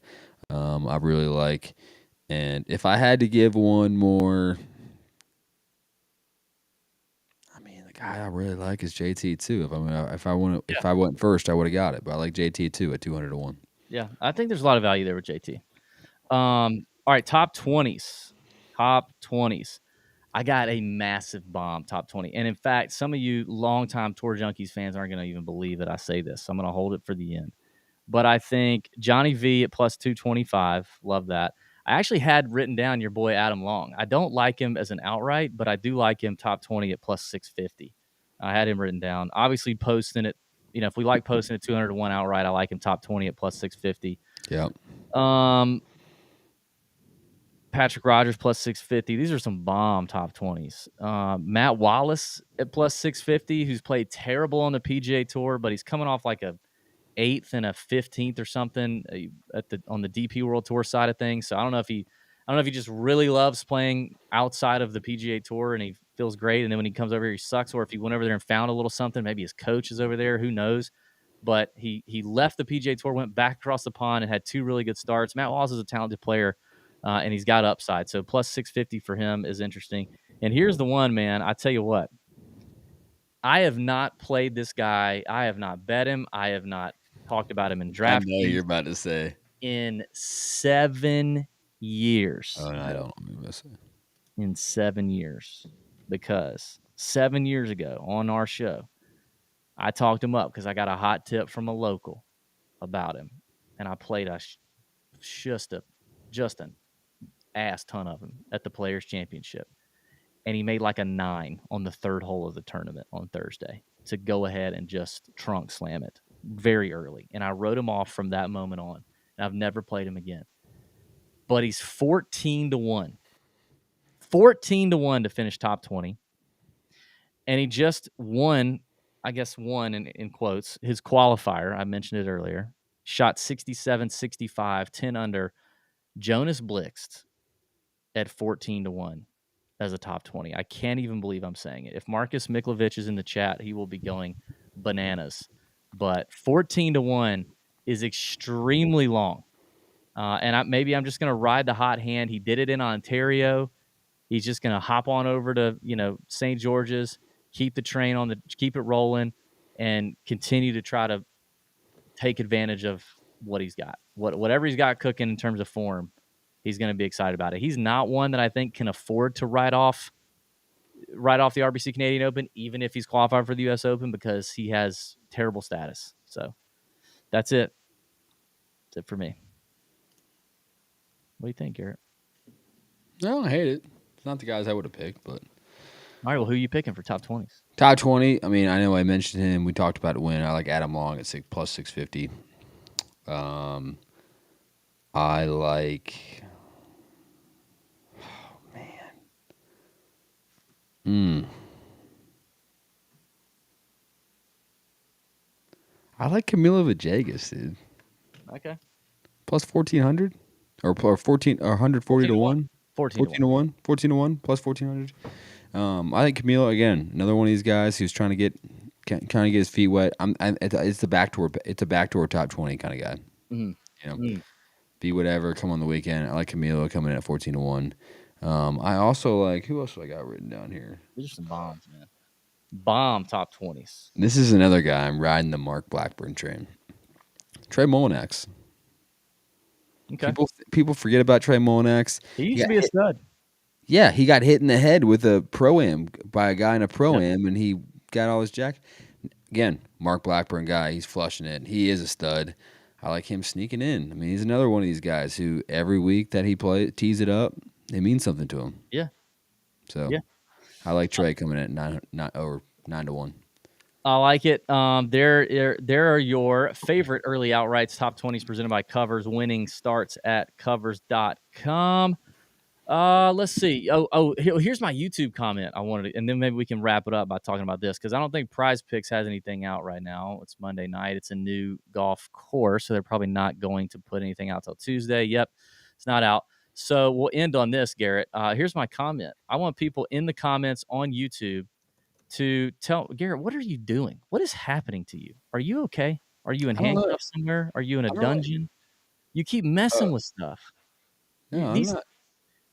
I really like. And if I had to give one more, guy I really like is JT too. If I went first, I would have got it. But I like JT too at 200-1. Yeah, I think there's a lot of value there with JT. All right, top 20s. Top 20s. I got a massive bomb top 20. And in fact, some of you longtime Tour Junkies fans aren't going to even believe that I say this. So I'm going to hold it for the end. But I think Johnny V at plus 225. Love that. I actually had written down your boy Adam Long. I don't like him as an outright, but I do like him top 20 at plus 650. I had him written down. Obviously, posting it. If we like posting at 200-1 outright, I like him top 20 at plus 650. Yep. Patrick Rogers plus 650. These are some bomb top 20s. Matt Wallace at plus 650, who's played terrible on the PGA Tour, but he's coming off like a 8th and a 15th or something on the DP World Tour side of things. So I don't know if he just really loves playing outside of the PGA Tour and he feels great, and then when he comes over here he sucks, or if he went over there and found a little something, maybe his coach is over there, who knows. But he left the PGA Tour, went back across the pond, and had 2 really good starts. Matt Wallace is a talented player. And he's got upside. So plus 650 for him is interesting. And here's the one, man. I tell you what. I have not played this guy. I have not bet him. I have not talked about him in DraftKings. I know you're about to say. In 7 years. Oh, no, I don't know what you're going to say. In 7 years. Because 7 years ago on our show, I talked him up because I got a hot tip from a local about him. And I played just an ass ton of him at the Players Championship, and he made like a 9 on the 3rd hole of the tournament on Thursday to go ahead and just trunk slam it very early. And I wrote him off from that moment on, and I've never played him again. But he's 14-1 to finish top 20, and he just won in quotes his qualifier. I mentioned it earlier. Shot 67, 65, 10 under. Jonas Blixt at 14-1 as a top 20. I can't even believe I'm saying it. If Marcus Miklovich is in the chat, he will be going bananas. But 14-1 is extremely long. And maybe I'm just going to ride the hot hand. He did it in Ontario. He's just going to hop on over to, St. George's, keep it rolling, and continue to try to take advantage of what he's got. Whatever he's got cooking in terms of form, he's going to be excited about it. He's not one that I think can afford to write off the RBC Canadian Open, even if he's qualified for the U.S. Open, because he has terrible status. So that's it. That's it for me. What do you think, Garrett? I don't hate it. It's not the guys I would have picked, but. All right, well, who are you picking for top 20s? Top 20, I mean, I know I mentioned him. We talked about it when I like Adam Long at plus 650. I like. Oh, man. I like Camilo Villegas, dude. Okay. Plus 1,400? Or 140-1? 14-1 plus 1,400. I think Camilo, again, another one of these guys who's trying to get his feet wet. It's a backdoor top 20 kind of guy. Mm-hmm. Be whatever. Come on the weekend. I like Camilo coming in at 14-1. I also like, who else do I got written down here? These are some bombs, man. Bomb top 20s. This is another guy. I'm riding the Mark Blackburn train. Trey Mullinax. Okay. People forget about Trey Mullinax. He used to be a stud. Yeah, he got hit in the head with a Pro-Am by a guy in a Pro-Am, and he got all his jack. Again, Mark Blackburn guy, he's flushing it. He is a stud. I like him sneaking in. I mean, he's another one of these guys who every week that he tees it up, it means something to him. Yeah. So, yeah. I like Trey coming in at 9-1. I like it. There are your favorite early outrights, top 20s presented by Covers. Winning starts at covers.com. Let's see. Here's my YouTube comment. And then maybe we can wrap it up by talking about this, because I don't think Prize Picks has anything out right now. It's Monday night. It's a new golf course, so they're probably not going to put anything out till Tuesday. Yep, it's not out. So we'll end on this, Garrett. Here's my comment. I want people in the comments on YouTube to tell Garrett, what are you doing? What is happening to you? Are you okay? Are you in handcuffs somewhere? Are you in a dungeon? You keep messing with stuff. No, These I'm not.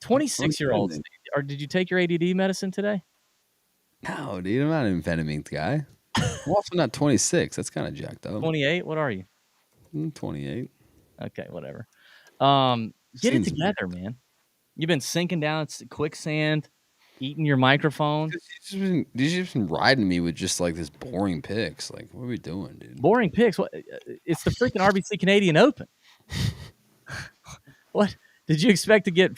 26-year-olds. Or did you take your ADD medicine today? No, dude, I'm not an amphetamines guy. I'm also not 26. That's kind of jacked up. 28. What are you? I'm 28. Okay, whatever. Get it Seems together, man. You've been sinking down quicksand, eating your microphone. You've just been riding me with just like this boring picks. Like, what are we doing, dude? Boring picks. What? It's the freaking RBC Canadian Open. What did you expect to get?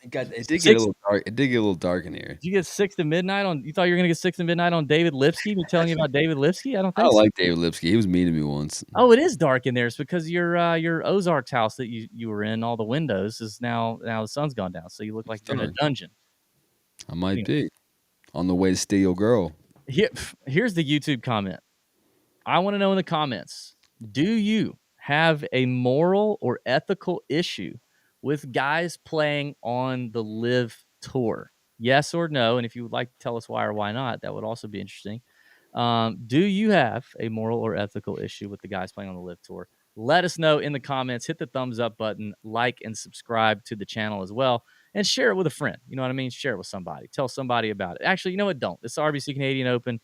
It did get a little dark. It did get a little dark in here. Did you get 6 to midnight on? You thought you were gonna get 6 to midnight on David Lipsky? Me telling you about David Lipsky? I don't I think don't so. like David Lipsky. He was mean to me once. Oh, it is dark in there. It's because your Ozarks house that you were in, all the windows is now the sun's gone down, so you look like you're in a dungeon. I might be on the way to steal your girl. Here's the YouTube comment. I want to know in the comments, do you have a moral or ethical issue with guys playing on the Live Tour? Yes or no? And if you would like to tell us why or why not, that would also be interesting. Do you have a moral or ethical issue with the guys playing on the Live Tour? Let us know in the comments. Hit the thumbs up button, like and subscribe to the channel as well, and share it with a friend. You know what I mean? Share it with somebody. Tell somebody about it. Actually, you know what? Don't. It's the RBC Canadian Open.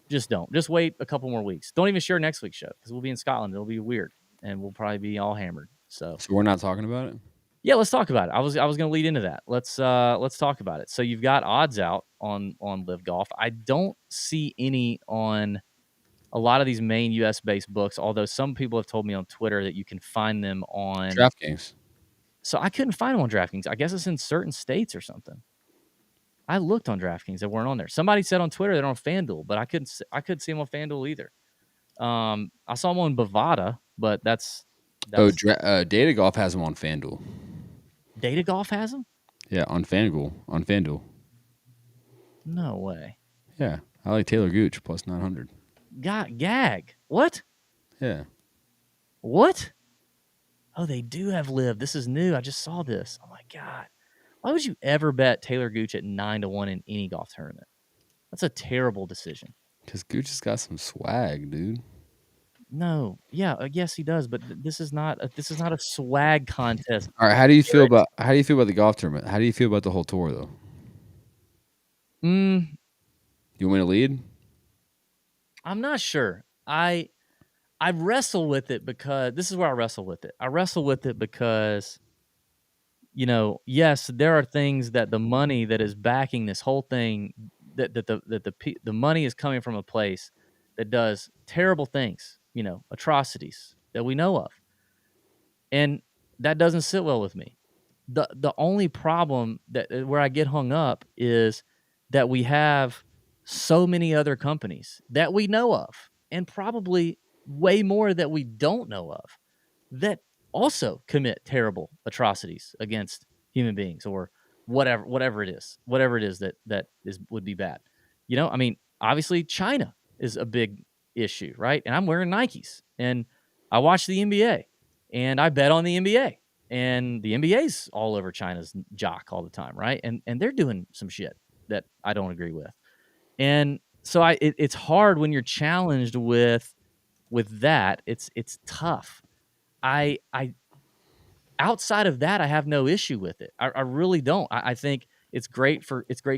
Just don't. Just wait a couple more weeks. Don't even share next week's show because we'll be in Scotland. It'll be weird, and we'll probably be all hammered. So we're not talking about it. Yeah, let's talk about it. I was going to lead into that. Let's talk about it. So you've got odds out on Live Golf. I don't see any on a lot of these main US based books, although some people have told me on Twitter that you can find them on DraftKings. So I couldn't find them on DraftKings. I guess it's in certain states or something. I looked on DraftKings; they weren't on there. Somebody said on Twitter they're on FanDuel, but I couldn't see them on FanDuel either. I saw them on Bovada, but Data Golf has them on FanDuel. Data Golf has them? Yeah, on FanDuel. No way. Yeah, I like Taylor Gooch plus 900. Gag. What? Yeah. What? Oh, they do have Live. This is new. I just saw this. Oh my God. Why would you ever bet Taylor Gooch at 9-1 in any golf tournament? That's a terrible decision. Because Gooch has got some swag, dude. No, yeah, yes he does, but this is not a swag contest. All right, how do you feel about the golf tournament? How do you feel about the whole tour though? You want me to lead? I'm not sure. I wrestle with it because this is where I wrestle with it. I wrestle with it because yes, there are things that the money that is backing this whole thing that the money is coming from a place that does terrible things, atrocities that we know of. And that doesn't sit well with me. The only problem where I get hung up is that we have so many other companies that we know of, and probably way more that we don't know of, that also commit terrible atrocities against human beings or whatever it is that would be bad. I mean, obviously China is a big issue, right? And I'm wearing Nikes, and I watch the NBA, and I bet on the NBA, and the NBA's all over China's jock all the time, right? And they're doing some shit that I don't agree with. And so it's hard when you're challenged with that. It's tough. I outside of that, I have no issue with it. I really don't. I think it's great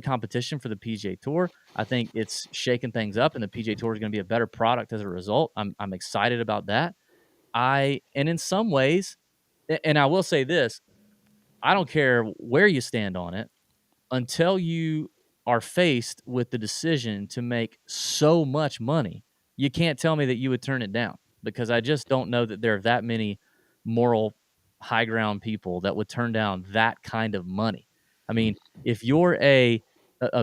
competition for the PGA Tour. I think it's shaking things up, and the PGA Tour is going to be a better product as a result. I'm excited about that. And in some ways, and I will say this, I don't care where you stand on it until you are faced with the decision to make so much money. You can't tell me that you would turn it down, because I just don't know that there are that many moral high ground people that would turn down that kind of money. I mean, if you're a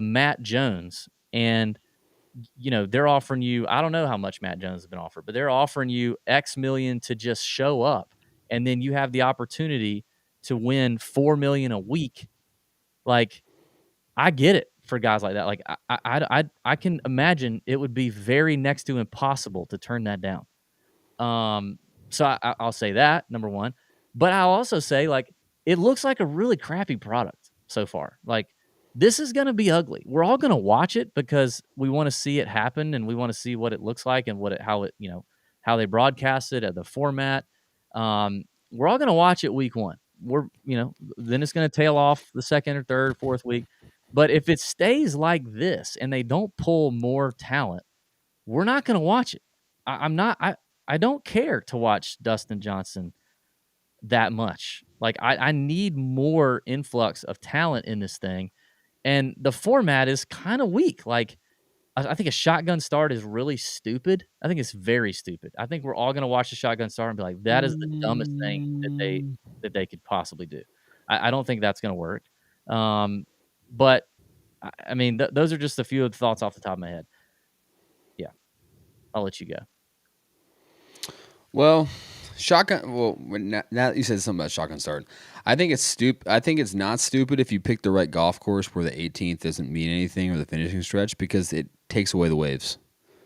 Matt Jones and they're offering you, I don't know how much Matt Jones has been offered, but they're offering you X million to just show up, and then you have the opportunity to win $4 million a week. Like, I get it for guys like that. Like, I can imagine it would be very next to impossible to turn that down. So I'll say that, number one. But I'll also say, like, it looks like a really crappy product so far. Like, this is going to be ugly. We're all going to watch it because we want to see it happen, and we want to see what it looks like and how they broadcast it at the format. We're all going to watch it week one. Then it's going to tail off the second or third, fourth week. But if it stays like this and they don't pull more talent, we're not going to watch it. I'm not. I don't care to watch Dustin Johnson that much. Like I need more influx of talent in this thing, and the format is kind of weak. Like I think a shotgun start is really stupid. I think it's very stupid. I think we're all going to watch the shotgun start and be like, that is the dumbest thing that they could possibly do. I don't think that's going to work. But I mean, those are just a few of the thoughts off the top of my head. Yeah, I'll let you go. Well, shotgun. Well, now that you said something about shotgun start, I think it's stupid. I think it's not stupid if you pick the right golf course where the 18th doesn't mean anything or the finishing stretch, because it takes away the waves.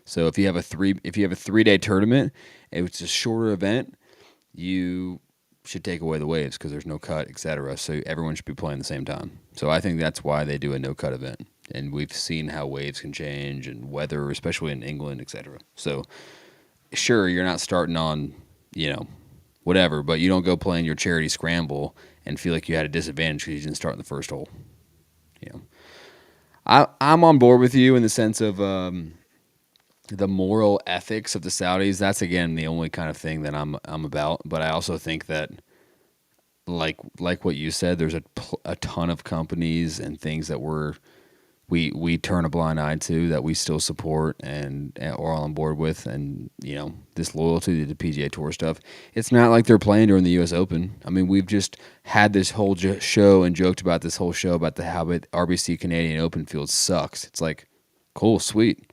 So if you have a 3-day tournament, it's a shorter event, you should take away the waves because there's no cut, etc. So everyone should be playing the same time. So I think that's why they do a no cut event. And we've seen how waves can change and weather, especially in England, etc. So sure, you're not starting on, whatever, but you don't go playing your charity scramble and feel like you had a disadvantage because you didn't start in the first hole. I'm on board with you in the sense of the moral ethics of the Saudis. That's again the only kind of thing that I'm about. But I also think that, like what you said, there's a ton of companies and things that we turn a blind eye to that we still support and are on board with, and this loyalty to the PGA Tour stuff. It's not like they're playing during the U.S. Open. I mean, we've just had this whole show and joked about this whole show about how the RBC Canadian Open field sucks. It's like, cool, sweet.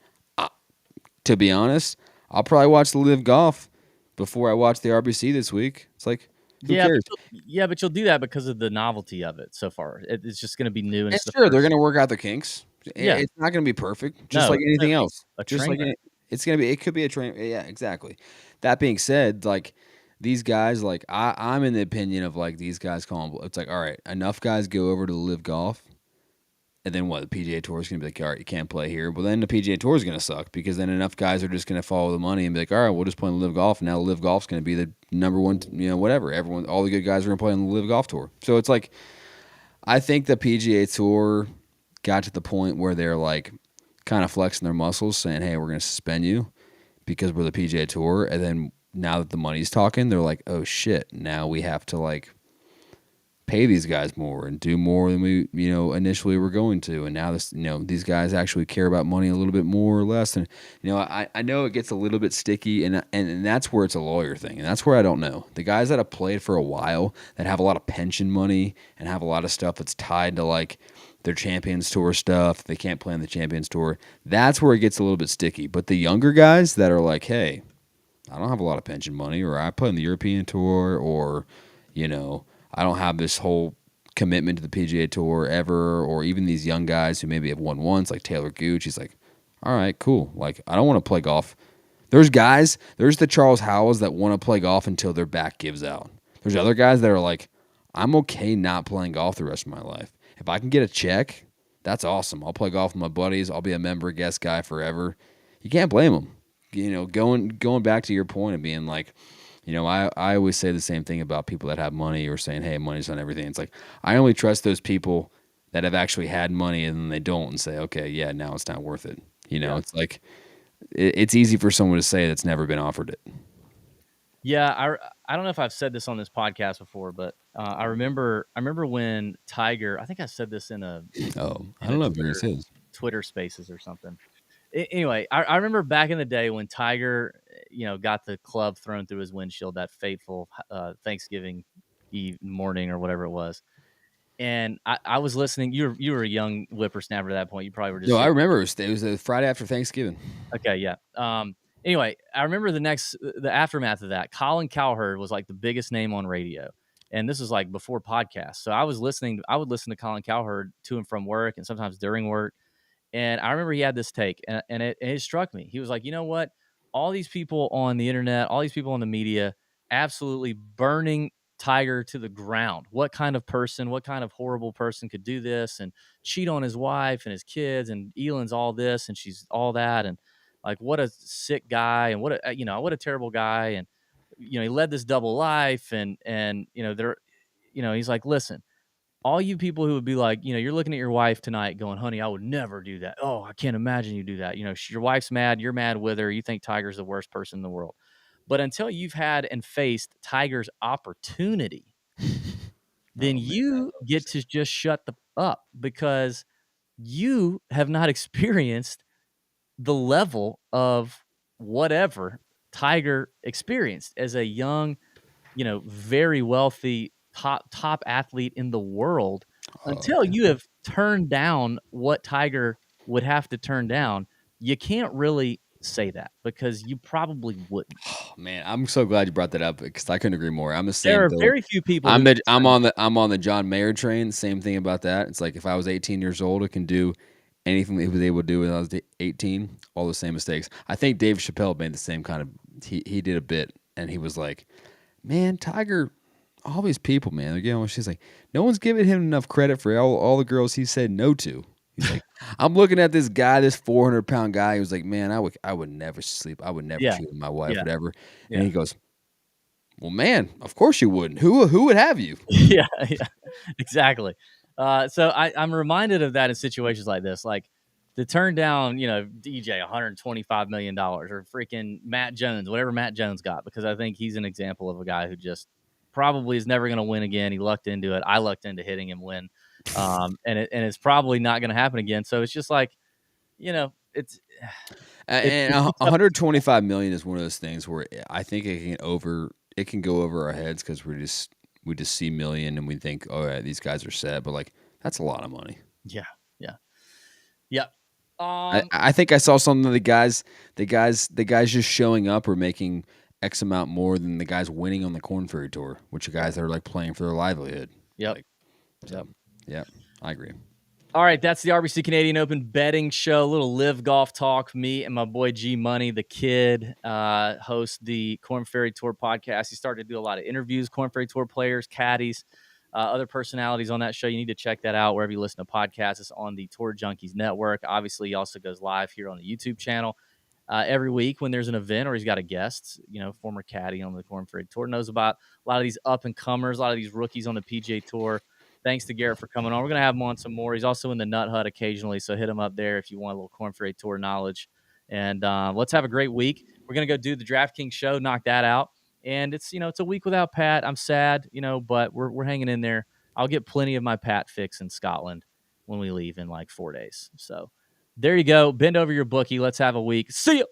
To be honest, I'll probably watch the Live Golf before I watch the RBC this week. It's like, who cares? But you'll do that because of the novelty of it so far. It's just going to be new. And sure, they're going to work out the kinks. Yeah. It's not going to be perfect, just like anything else. Just like it's going to be. It could be a train. Yeah, exactly. That being said, like these guys, like I'm in the opinion of like these guys call them. It's like, all right, enough guys go over to Live Golf. And then what? The PGA Tour is going to be like, all right, you can't play here. Well, then the PGA Tour is going to suck because then enough guys are just going to follow the money and be like, all right, we'll just play on the Live Golf. And now Live Golf's going to be the number one, whatever. Everyone, all the good guys are going to play on the Live Golf Tour. So it's like, I think the PGA Tour got to the point where they're like kind of flexing their muscles saying, hey, we're going to suspend you because we're the PGA Tour. And then now that the money's talking, they're like, oh shit, now we have to like pay these guys more and do more than we, initially were going to. And now this, these guys actually care about money a little bit more or less. And, I know it gets a little bit sticky and that's where it's a lawyer thing. And that's where I don't know. The guys that have played for a while that have a lot of pension money and have a lot of stuff that's tied to like their Champions Tour stuff, they can't play on the Champions Tour. That's where it gets a little bit sticky. But the younger guys that are like, hey, I don't have a lot of pension money, or I play on the European Tour, or, I don't have this whole commitment to the PGA Tour ever, or even these young guys who maybe have won once, like Taylor Gooch. He's like, all right, cool. Like, I don't want to play golf. There's the Charles Howells that want to play golf until their back gives out. There's other guys that are like, I'm okay not playing golf the rest of my life. If I can get a check, that's awesome. I'll play golf with my buddies. I'll be a member guest guy forever. You can't blame them. Going back to your point of being like, I always say the same thing about people that have money or saying, hey, money's on everything. It's like, I only trust those people that have actually had money and then they don't and say, okay, yeah, now it's not worth it. It's like, it's easy for someone to say that's never been offered it. Yeah. I don't know if I've said this on this podcast before, but I remember when Tiger, I think I said this in I don't know if this is Twitter Spaces or something. Anyway, I remember back in the day when Tiger, got the club thrown through his windshield that fateful Thanksgiving Eve morning or whatever it was. And I was listening. You were a young whippersnapper at that point. You probably were just. No, I remember it was the Friday after Thanksgiving. Okay, yeah. Anyway, I remember the aftermath of that. Colin Cowherd was like the biggest name on radio, and this was like before podcasts. So I would listen to Colin Cowherd to and from work, and sometimes during work. And I remember he had this take, and it struck me. He was like, you know what? All these people on the internet, all these people on the media, absolutely burning Tiger to the ground. What kind of horrible person could do this and cheat on his wife and his kids? And Elon's all this and she's all that. And like, what a sick guy and what a terrible guy. And, he led this double life and he's like, listen, all you people who would be like, you're looking at your wife tonight going, honey, I would never do that. Oh, I can't imagine you do that. Your wife's mad. You're mad with her. You think Tiger's the worst person in the world. But until you've had and faced Tiger's opportunity, then you get to just shut up because you have not experienced the level of whatever Tiger experienced as a young, very wealthy top athlete in the world. Until you have turned down what Tiger would have to turn down, you can't really say that because you probably wouldn't. Oh, man, I'm so glad you brought that up because I couldn't agree more. I'm the same. There are very few people. I'm on the John Mayer train. Same thing about that. It's like if I was 18 years old, I can do anything that he was able to do when I was 18. All the same mistakes. I think Dave Chappelle made the same kind of. He did a bit, and he was like, "Man, Tiger, all these people, man. She's like, no one's giving him enough credit for all the girls he said no to." He's like, I'm looking at this guy, this 400-pound guy. He was like, man, I would never sleep. I would never cheat with my wife, whatever. And he goes, well, man, of course you wouldn't. Who would have you? Yeah, exactly. So I'm reminded of that in situations like this, like to turn down, DJ $125 million or freaking Matt Jones, whatever Matt Jones got, because I think he's an example of a guy who just probably is never going to win again. He lucked into it. I lucked into hitting him win. And it's probably not going to happen again. So it's just like, it's and 125 million is one of those things where I think it can go over our heads because we just see million and we think, oh yeah, these guys are set, but like that's a lot of money. Yeah. I think I saw some of the guys just showing up or making X amount more than the guys winning on the Korn Ferry Tour, which are guys that are like playing for their livelihood. Yep. Yeah, I agree. All right, that's the RBC Canadian Open betting show. A little live golf talk. Me and my boy G Money, the kid, host the Korn Ferry Tour podcast. He started to do a lot of interviews, Korn Ferry Tour players, caddies, other personalities on that show. You need to check that out wherever you listen to podcasts. It's on the Tour Junkies network. Obviously, he also goes live here on the YouTube channel every week when there's an event or he's got a guest, former caddy on the Korn Ferry Tour, knows about a lot of these up-and-comers, a lot of these rookies on the PGA Tour. Thanks to Garrett for coming on. We're going to have him on some more. He's also in the Nut Hut occasionally, so hit him up there if you want a little Korn Ferry Tour knowledge. And let's have a great week. We're going to go do the DraftKings show, knock that out. And it's a week without Pat. I'm sad, but we're hanging in there. I'll get plenty of my Pat fix in Scotland when we leave in like 4 days. So there you go. Bend over your bookie. Let's have a week. See ya.